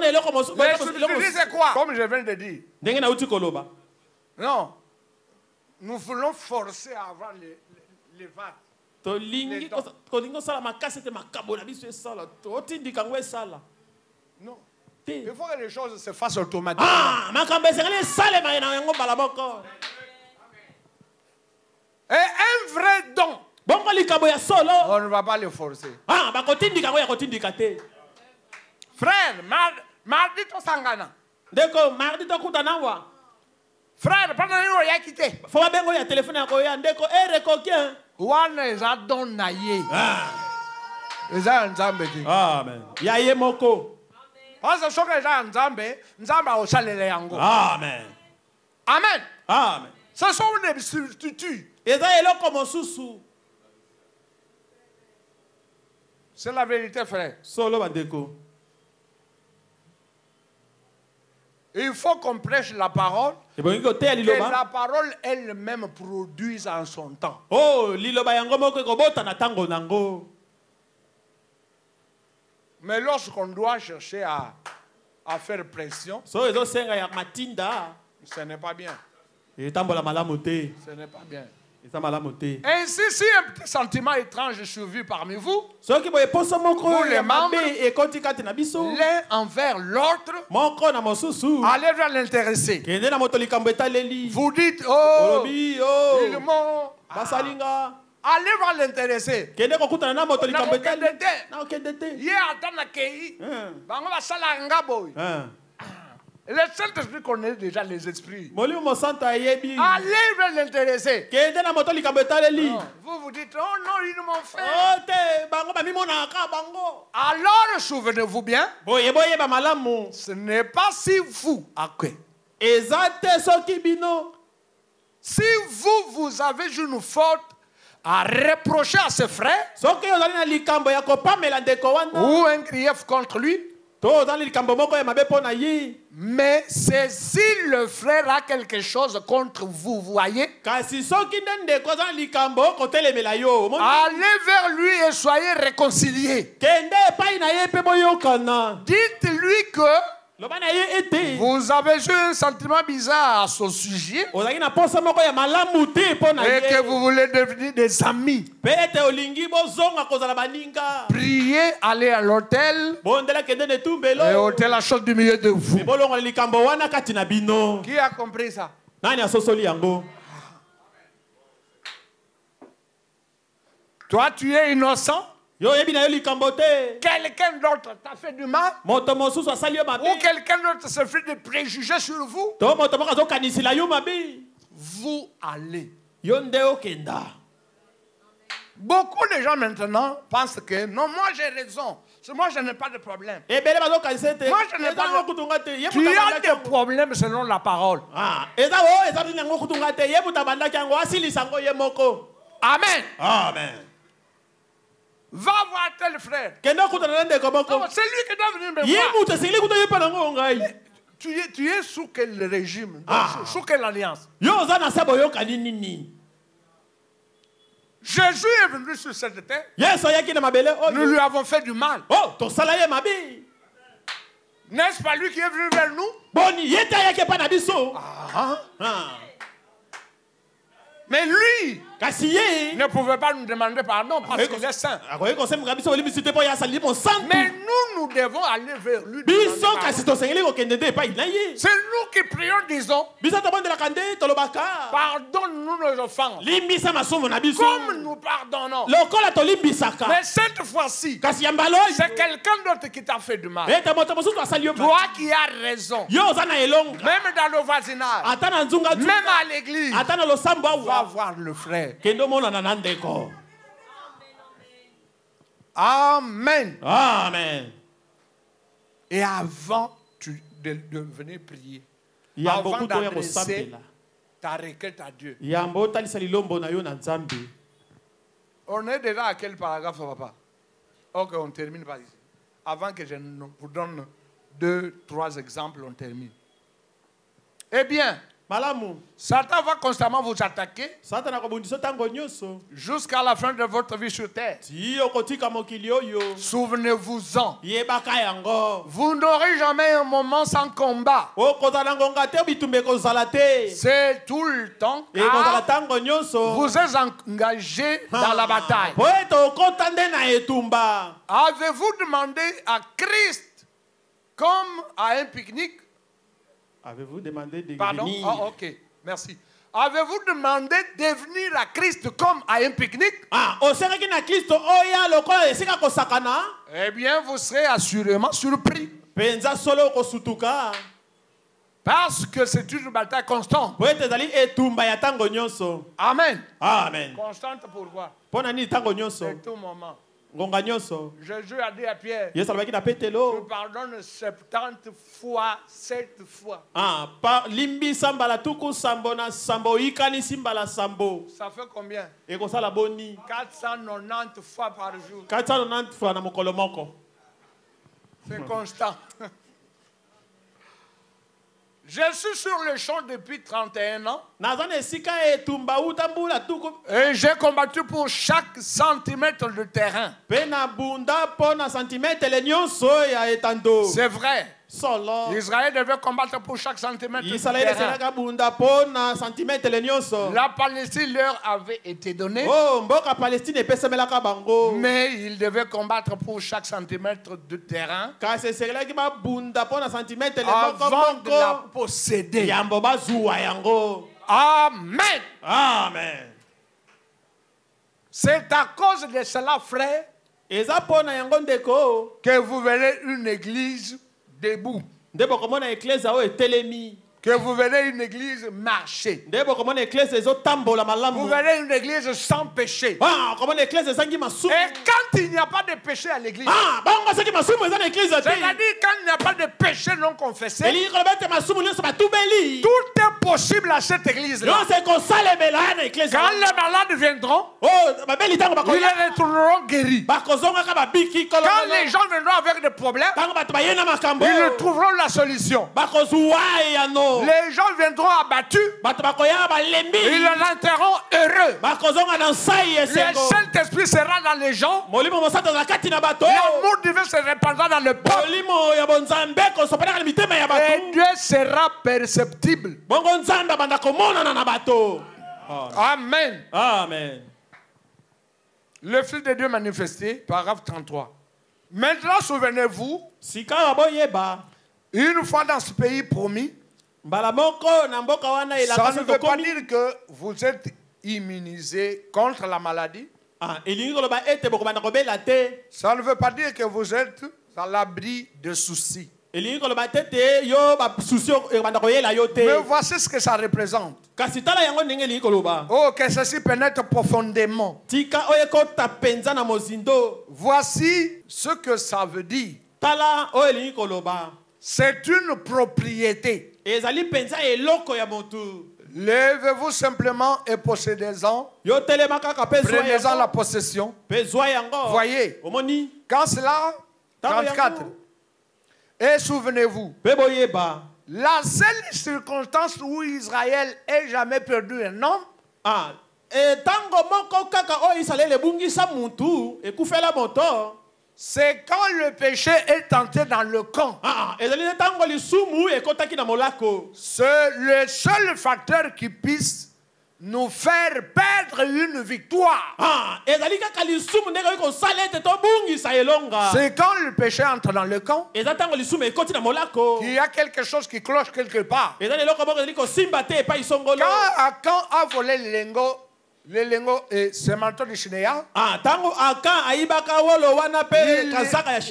substituts, c'est quoi? Comme je viens de dire. Non. Nous voulons forcer à avoir les vagues. Non. Il faut que les choses se fassent automatiquement. Et un vrai don, on ne va pas le forcer. Frère, mardi to sangana. Frère, pendant que vous avez quitté. One is a don na ye. Is a nzambe. Amen. Yaye moko. Parce que ce que j'ai nzambe, nzambe a osalele yango. Amen. Amen. Amen. Ce sont des substituts. C'est la vérité, frère. Solo bandeko. Il faut qu'on prêche la parole. Que la parole elle-même produise en son temps. Oh, liloba yango moko kobota na tango nango. Mais lorsqu'on doit chercher à faire pression, ce n'est pas bien. Ce n'est pas bien. Ainsi, si un petit sentiment étrange est survu parmi vous, vous les membres, l'un envers l'autre, allez vers l'intéressé. Vous dites, oh, ils m'ont... Allez voir l'intéressé. Le Saint-Esprit connaît déjà les esprits. Allez vers l'intéressé. Vous vous dites, oh non, ils m'ont fait. Alors, souvenez-vous bien, ce n'est pas si vous, si vous avez une faute à reprocher à ce frère, ou un grief contre lui, mais c'est si le frère a quelque chose contre vous, vous voyez, allez vers lui et soyez réconciliés. Dites-lui que vous avez eu un sentiment bizarre à son sujet et que vous voulez devenir des amis. Priez, allez à l'hôtel et ôtez la chose du milieu de vous. Qui a compris ça? Toi, tu es innocent. Quelqu'un d'autre t'a fait du mal, ou quelqu'un d'autre se fait des préjugés sur vous, vous allez Beaucoup de gens maintenant pensent que non, moi j'ai raison. Moi je n'ai pas de problème. Moi je n'ai pas de problème. Tu as des problèmes selon la parole. Amen. Amen. Va voir tel frère. C'est lui qui doit venir me voir. Tu es sous quel régime? Sous quelle alliance? Jésus est venu sur cette terre. Nous lui avons fait du mal. N'est-ce pas lui qui est venu vers nous? Mais lui ne pouvait pas nous demander pardon parce qu'il est saint. Mais nous devons aller vers lui. C'est nous qui prions, disons, pardonne-nous nos offenses comme nous pardonnons. Mais cette fois-ci, c'est quelqu'un d'autre qui t'a fait du mal. Toi qui as raison. Même dans le voisinage, même à l'église, va voir le frère. Amen. Amen. Et avant de venir prier, avant d'adresser ta requête à Dieu, on est déjà à quel paragraphe, papa? Ok, on termine par ici. Avant que je vous donne 2-3 exemples, on termine. Eh bien, Satan va constamment vous attaquer jusqu'à la fin de votre vie sur terre. Souvenez-vous-en. Vous n'aurez jamais un moment sans combat. C'est tout le temps. Vous êtes engagé dans la bataille. Avez-vous demandé à Christ comme à un pique-nique? Avez-vous demandé de Pardon? venir? Oh, ok, merci. Avez-vous demandé de venir à Christ comme à un pique-nique? Eh bien, vous serez assurément surpris. Parce que c'est une bataille constante. Amen. Amen. Constante pourquoi? C'est tout moment. Jésus a dit à Pierre, tu pardonnes 70 fois, 7 fois. Ça fait combien? 490 fois par jour. C'est constant. Je suis sur le champ depuis 31 ans. Et j'ai combattu pour chaque centimètre de terrain. C'est vrai. Israël devait combattre pour chaque centimètre de terrain. La Palestine leur avait été donnée. Mais ils devaient combattre pour chaque centimètre de terrain avant de la posséder. Amen. Amen. C'est à cause de cela, frère, que vous verrez une église debout. Que vous verrez une église marcher. Vous verrez une église sans péché. Et quand il n'y a pas de péché à l'église, c'est-à-dire quand il n'y a pas de péché non confessé, tout est possible à cette église-là. Quand les malades viendront, ils les retourneront guéris. Quand les gens viendront avec des problèmes, ils trouveront la solution. Les gens viendront abattus, ils les rentreront heureux. Le Saint-Esprit sera dans les gens. L'amour divin se répandra dans le peuple. Et Dieu sera perceptible. Amen. Amen. Le Fils de Dieu manifesté, paragraphe 33. Maintenant, souvenez-vous, une fois dans ce pays promis, ça ne veut pas dire que vous êtes immunisé contre la maladie. Ça ne veut pas dire que vous êtes à l'abri de soucis. Mais voici ce que ça représente. Oh, que ceci pénètre profondément. Voici ce que ça veut dire. C'est une propriété. Levez-vous simplement et possédez-en. Prenez-en la possession. Voyez, quand cela, 34, et souvenez-vous, la seule circonstance où Israël ait jamais perdu un homme, c'est quand le péché est entré dans le camp. C'est le seul facteur qui puisse nous faire perdre une victoire. C'est quand le péché entre dans le camp qu'il y a quelque chose qui cloche quelque part. Quand Akan a volé le lingot et ce manteau de Shinéa,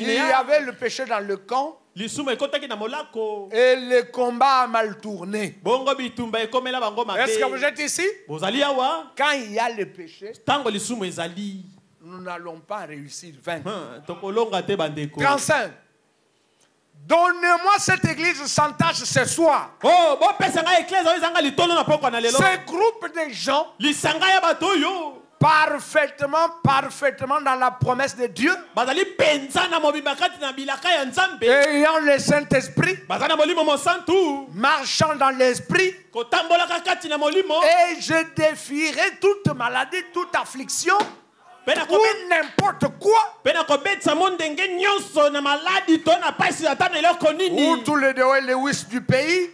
il y avait le péché dans le camp et le combat a mal tourné. Est-ce que vous êtes ici? Quand il y a le péché, nous n'allons pas réussir 20. 35. Donnez-moi cette église sans tâche ce soir. Ce groupe de gens parfaitement dans la promesse de Dieu, ayant le Saint-Esprit, marchant dans l'Esprit, et je défierai toute maladie, toute affliction, ou n'importe quoi, ou tous les Dewey Lewis du pays,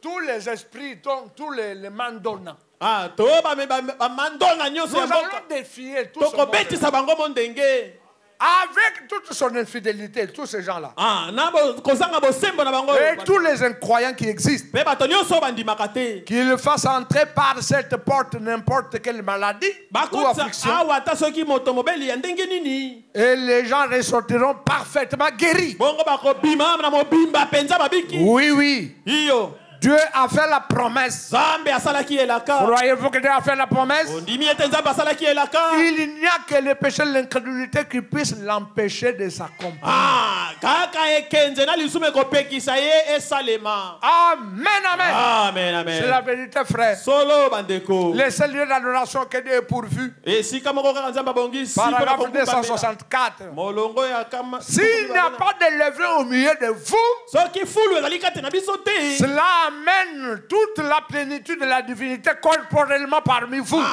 tous les esprits, tous les mandonats. Nous allons défier tout ce monde. Avec toute son infidélité, tous ces gens-là. Et tous les incroyants qui existent. Qu'ils fassent entrer par cette porte n'importe quelle maladie ou affliction. Et les gens ressortiront parfaitement guéris. Oui, oui. Dieu a fait la promesse. Croyez-vous que Dieu a fait la promesse? Il n'y a que le péché de l'incrédulité qui puisse l'empêcher de s'accomplir. Amen, amen. C'est la vérité, frère. Le seul lieu d'adoration que Dieu est pourvu. Paragraphe 264. S'il n'y a pas de levain au milieu de vous, cela amène toute la plénitude de la divinité corporellement parmi vous.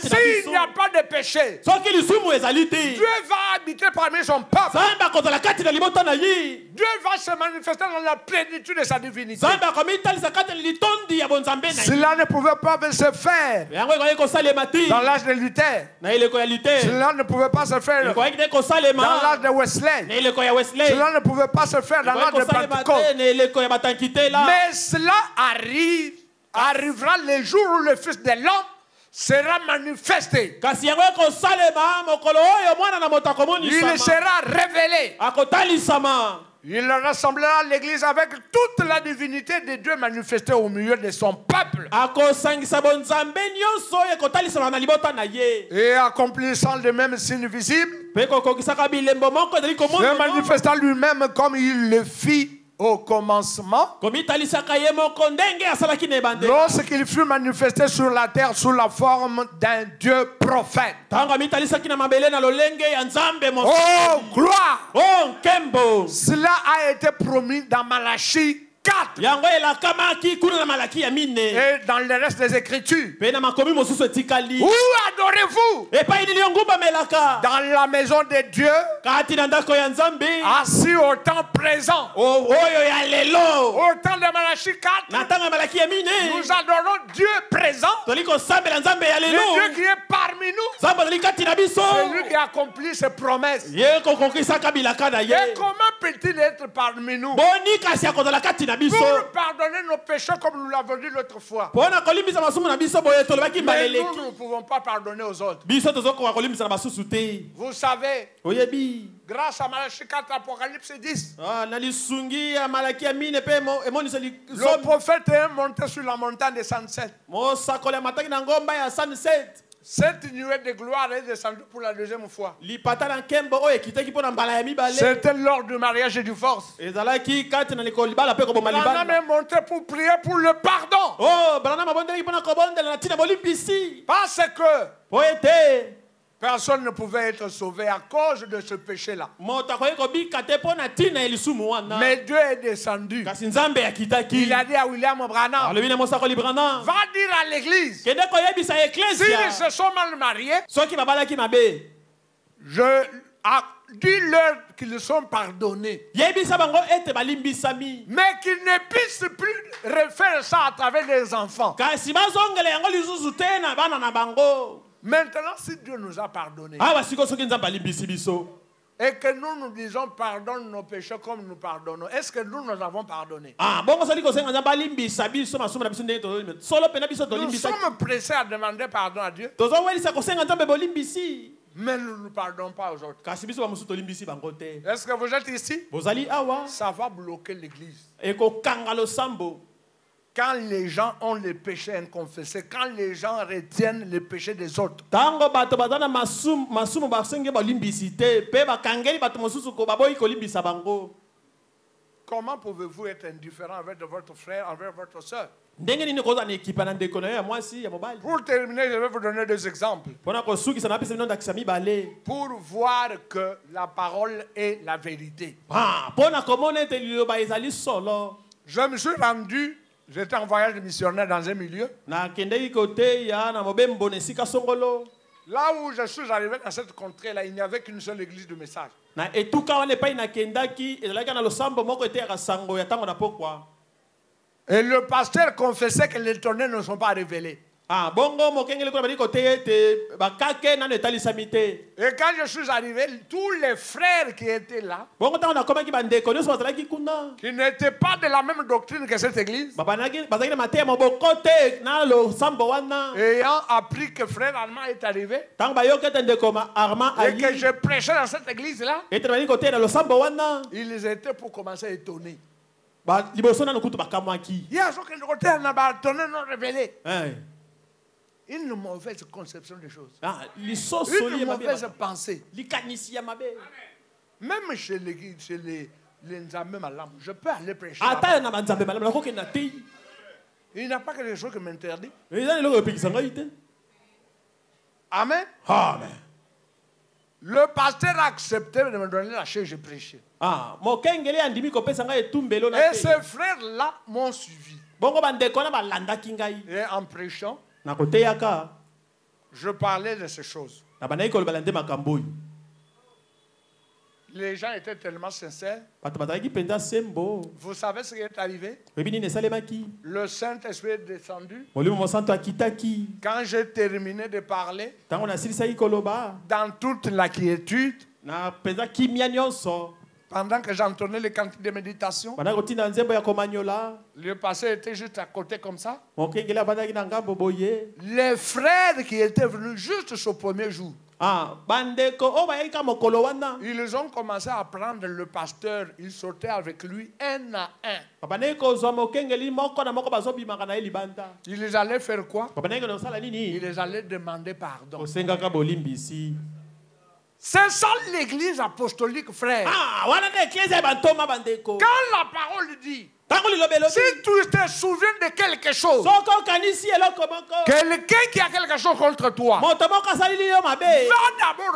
S'il n'y a pas de péché, Dieu va habiter parmi son peuple. Dieu va se manifester dans la plénitude de sa divinité. Cela ne pouvait pas se faire dans l'âge de Luther. Cela ne pouvait pas se faire dans l'âge de Wesley. Cela ne pouvait pas se faire dans l'âge de Pentecôte. Mais cela arrivera le jour où le Fils de l'homme sera manifesté. Il sera révélé. Il rassemblera l'église avec toute la divinité de Dieu manifestée au milieu de son peuple. Et accomplissant le même signe visible, se manifestant lui-même comme il le fit au commencement, lorsqu'il fut manifesté sur la terre sous la forme d'un Dieu prophète. Oh, gloire! Cela a été promis dans Malachie 4. Et dans le reste des Écritures. Où adorez-vous? Dans la maison de Dieu, assis au temps présent. Au temps de Malachie 4, nous adorons Dieu présent. Le Dieu qui est parmi nous. C'est lui qui accomplit ses promesses. Et comment peut-il être parmi nous? pardonner nos péchés comme nous l'avons dit l'autre fois. Mais nous ne pouvons pas pardonner aux autres. Vous savez, grâce à Malachie 4, Apocalypse 10, le prophète est monté sur la montagne de Sunset. Cette nuée de gloire est descendue pour la deuxième fois. C'était lors du mariage et du divorce. Branham est monté pour prier pour le pardon. Parce que personne ne pouvait être sauvé à cause de ce péché-là. Mais Dieu est descendu. Il a dit à William Branham, va dire à l'église, s'ils se sont mal mariés, dis-leur qu'ils sont pardonnés. Mais qu'ils ne puissent plus refaire ça à travers les enfants. Maintenant, si Dieu nous a pardonné et que nous disons pardonne nos péchés comme nous pardonnons, est-ce que nous avons pardonné? Nous sommes pressés à demander pardon à Dieu, mais nous ne pardonnons pas aux autres. Est-ce que vous êtes ici? Ça va bloquer l'église. Quand les gens ont les péchés inconfessés, quand les gens retiennent les péchés des autres. Comment pouvez-vous être indifférent avec votre frère, avec votre soeur? Pour terminer, je vais vous donner deux exemples. Pour voir que la parole est la vérité. Je me suis rendu. J'étais en voyage missionnaire dans un milieu. Là où je suis arrivé dans cette contrée-là, il n'y avait qu'une seule église de message. Et le pasteur confessait que les tonnerres ne sont pas révélés. Et quand je suis arrivé, tous les frères qui étaient là, qui n'étaient pas de la même doctrine que cette église, ayant appris que frère Armand est arrivé, et que je prêchais dans cette église-là, ils étaient pour commencer à étonner. Il y a ce que le côté tonnerre non révélé. Une mauvaise conception des choses. Une mauvaise pensée. Même chez les Nzambe Malam, je peux aller prêcher. Il n'y a pas quelque chose qui m'interdit. Amen. Amen. Le pasteur a accepté de me donner la chaise, j'ai prêché. Et ces frères-là m'ont suivi. Et en prêchant, je parlais de ces choses. Les gens étaient tellement sincères. Vous savez ce qui est arrivé? Le Saint-Esprit est descendu. Quand j'ai terminé de parler, dans toute la quiétude, pendant que j'entendais les cantiques de méditation, le pasteur était juste à côté comme ça. Les frères qui étaient venus juste ce premier jour, ils ont commencé à prendre le pasteur. Ils sautaient avec lui un à un. Ils allaient faire quoi? Ils allaient demander pardon. C'est ça l'église apostolique, frère. Quand la parole dit, si tu te souviens de quelque chose, quelqu'un qui a quelque chose contre toi, va d'abord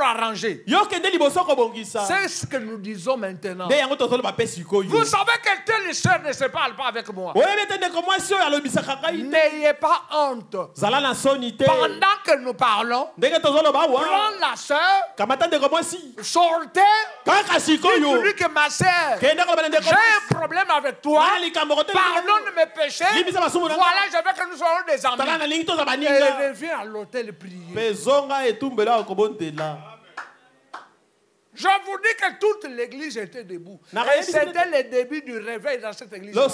arranger. C'est ce que nous disons maintenant. Vous savez que telle sœur ne se parle pas avec moi. N'ayez pas honte. Pendant que nous parlons, prends la sœur, sortez, dis-lui que ma sœur, j'ai un problème avec toi. Pardonne mes péchés. Voilà, je veux que nous soyons des amis. Et reviens à l'hôtel prier. Je vous dis que toute l'église était debout. Et c'était le début du réveil dans cette église. On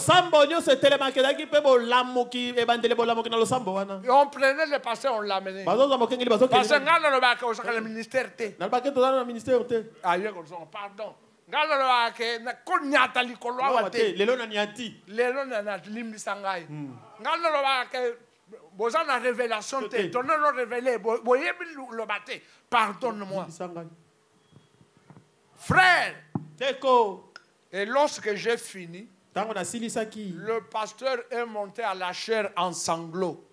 prenait le pasteur, on l'amenait. Parce que le ministère était. Pardon. Pardonne-moi. Frère, et lorsque j'ai fini, le pasteur est monté à la chair en sanglots.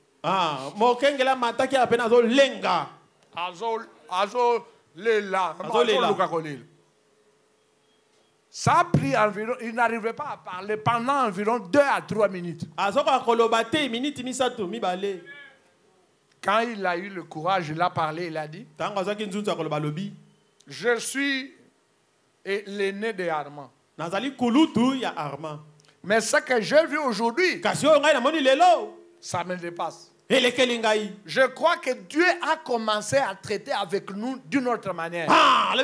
Ça a pris environ, il n'arrivait pas à parler pendant environ 2 à 3 minutes. Quand il a eu le courage, il a parlé, il a dit, je suis l'aîné de Armand. Mais ce que j'ai vu aujourd'hui, ça me dépasse. Je crois que Dieu a commencé à traiter avec nous d'une autre manière. Et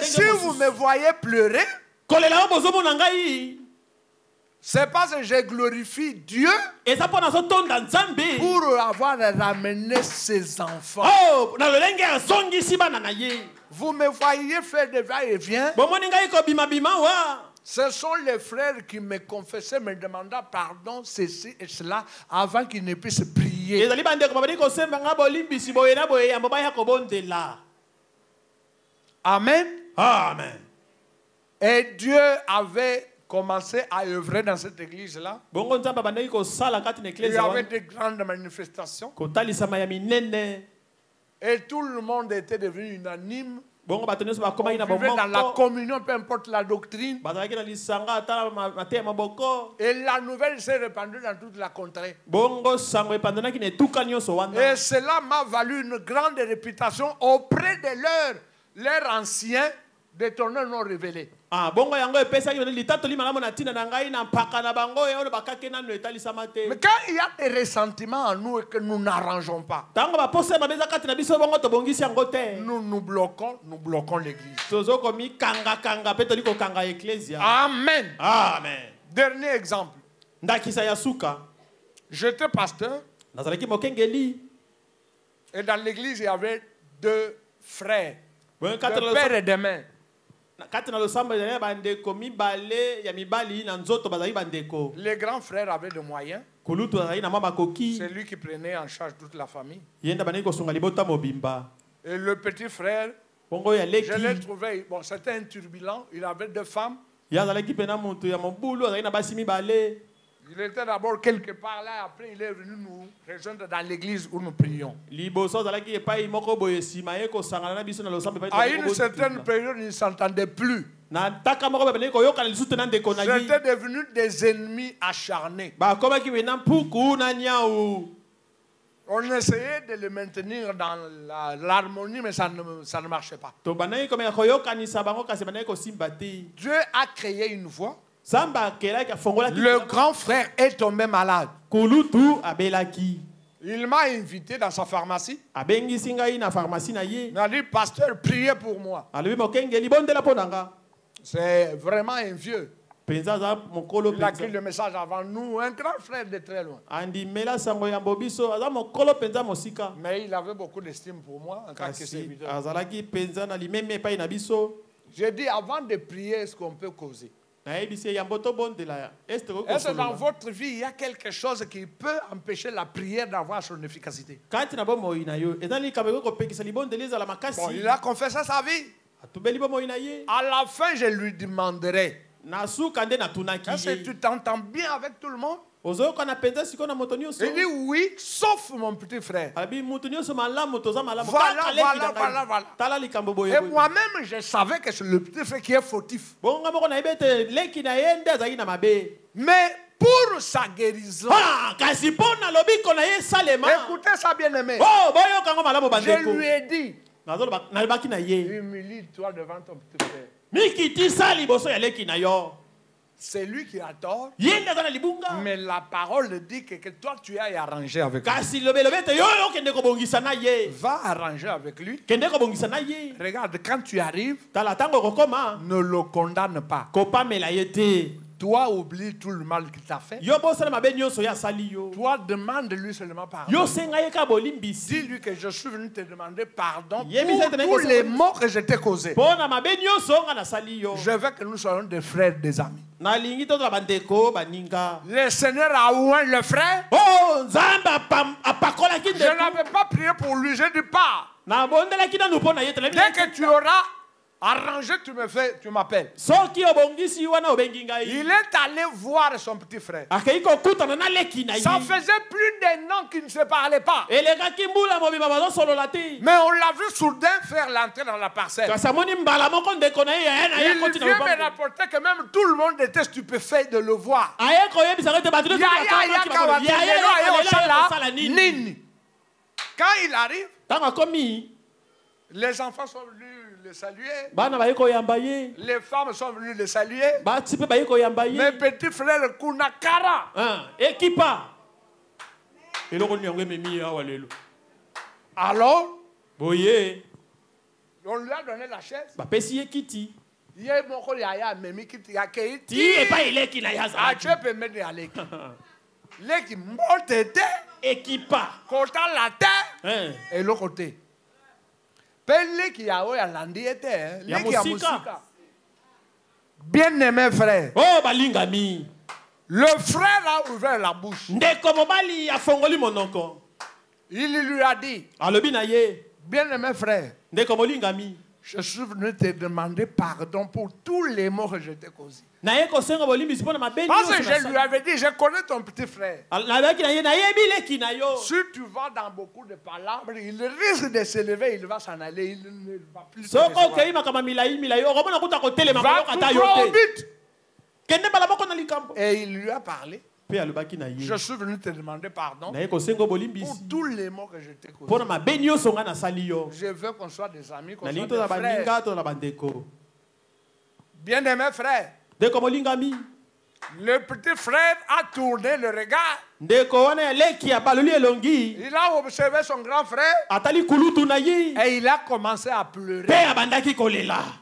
si vous me voyez pleurer, c'est parce que je glorifie Dieu pour avoir ramené ses enfants. Vous me voyez faire des va-et-vient. Ce sont les frères qui me confessaient, me demandant pardon, ceci et cela, avant qu'ils ne puissent prier. Amen. Amen. Et Dieu avait commencé à œuvrer dans cette église-là. Il y avait de grandes manifestations. Et tout le monde était devenu unanime. On vivait dans la communion, peu importe la doctrine. Et la nouvelle s'est répandue dans toute la contrée. Et cela m'a valu une grande réputation auprès de leurs anciens d'étonnants non révélés. Mais quand il y a des ressentiments en nous et que nous n'arrangeons pas, nous bloquons l'église. Amen. Amen. Dernier exemple. J'étais pasteur. Et dans l'église, il y avait 2 frères. De père et de mère. Les grands frères avaient des moyens. C'est lui qui prenait en charge toute la famille. Et le petit frère, je l'ai trouvé, bon, c'était un turbulent, il avait 2 femmes. Il était d'abord quelque part là, après il est venu nous rejoindre dans l'église où nous prions. À une certaine période, ils ne s'entendaient plus. C'était devenu des ennemis acharnés. On essayait de le maintenir dans l'harmonie, mais ça ne marchait pas. Dieu a créé une voie. Le grand frère est tombé malade. Il m'a invité dans sa pharmacie. Il m'a dit, pasteur, priez pour moi. C'est vraiment un vieux. Il a écrit le message avant nous, un grand frère de très loin. Mais il avait beaucoup d'estime pour moi en tant que serviteur. J'ai dit, avant de prier, est-ce qu'on peut causer? Est-ce que dans votre vie, il y a quelque chose qui peut empêcher la prière d'avoir son efficacité? Bon, il a confessé sa vie. À la fin, je lui demanderai, est-ce que tu t'entends bien avec tout le monde? Il dit oui, sauf mon petit frère. Voilà. Et moi-même, je savais que c'est le petit frère qui est fautif. Mais pour sa guérison, écoutez ça, bien-aimé. Je lui ai dit, humilie-toi devant ton petit frère. C'est lui qui a tort. Mais la parole dit que toi tu ailles arranger avec lui. Va arranger avec lui. Regarde, quand tu arrives, ne le condamne pas. Toi, oublie tout le mal qu'il t'a fait. Toi, demande-lui seulement pardon. Dis-lui que je suis venu te demander pardon pour tous les maux que je t'ai causés. Je veux que nous soyons des frères, des amis. Le Seigneur a oint le frère. Je n'avais pas prié pour lui, je dis pas. Dès que tu auras arrangé, tu m'appelles. Il est allé voir son petit frère. Ça faisait plus d'un an qu'ils ne se parlaient pas. Mais on l'a vu soudain faire l'entrée dans la parcelle. Il vient me rapporter que même tout le monde était stupéfait de le voir. Quand il arrive, les enfants sont venus le saluer. Les femmes sont venues le saluer. Mes petits frères Kunakara. Alors, on lui a donné la chaise. Tu peux mettre à l'équipe. L'équipe monte équipa. Côté la terre et l'autre côté. Bien-aimé frère. Oh, balingami. Le frère a ouvert la bouche. Il lui a dit, bien-aimé frère, je suis venu te demander pardon pour tous les mots que je t'ai causés. Parce que je lui avais dit, je connais ton petit frère. Si tu vas dans beaucoup de palabres, il risque de s'élever, il va s'en aller, il ne va plus te recevoir. Va tout au but. Et il lui a parlé. Je suis venu te demander pardon pour tous les mots que je t'ai causés. Je veux qu'on soit des amis, qu'on soit des frères. Bien-aimé frère, le petit frère a tourné le regard. Il a observé son grand frère et il a commencé à pleurer.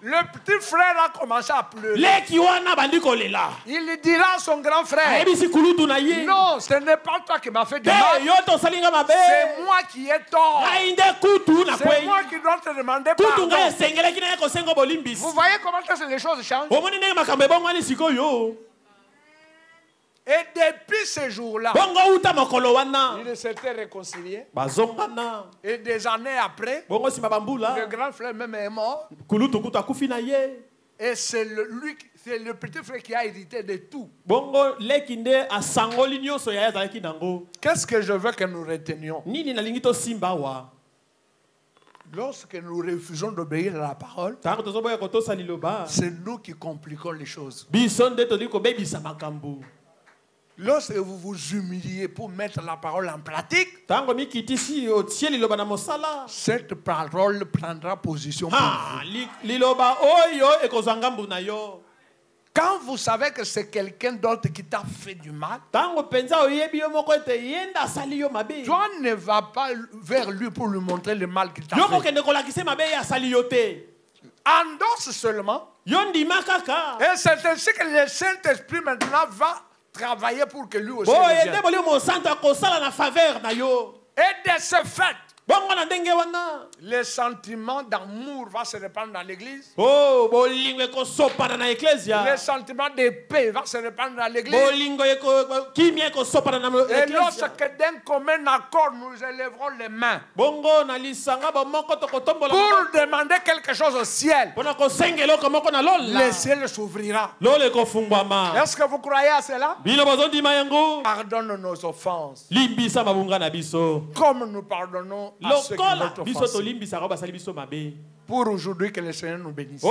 Le petit frère a commencé à pleurer. Il dira à son grand frère, non, ce n'est pas toi qui m'as fait du mal, c'est moi qui ai tort. C'est moi qui dois te demander pardon. Vous voyez comment les choses changent? Et depuis ce jour-là, ils s'étaient réconciliés. Et des années après, le grand frère même est mort. Et c'est le petit frère qui a hérité de tout. Qu'est-ce que je veux que nous retenions? Lorsque nous refusons d'obéir à la parole, c'est nous qui compliquons les choses. Lorsque vous vous humiliez pour mettre la parole en pratique, cette parole prendra position pour vous. Quand vous savez que c'est quelqu'un d'autre qui t'a fait du mal, toi ne vas pas vers lui pour lui montrer le mal qu'il t'a fait. Endosse seulement. Et c'est ainsi que le Saint-Esprit maintenant va travailler pour que lui aussi revienne. Et de ce fait, le sentiment d'amour va se répandre dans l'église. Le sentiment de paix va se répandre dans l'église. Et lorsque d'un commun accord nous élèverons les mains pour demander quelque chose au ciel, le ciel s'ouvrira. Est-ce que vous croyez à cela? Pardonne nos offenses comme nous pardonnons à ceux qui nous offensent. Pour aujourd'hui, que le Seigneur nous bénisse.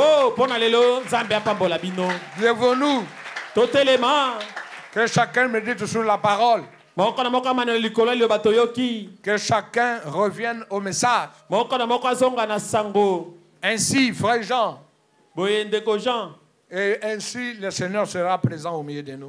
Lèvons-nous. Que chacun médite sur la parole. Que chacun revienne au message. Ainsi, frère Jean Et ainsi, le Seigneur sera présent au milieu de nous.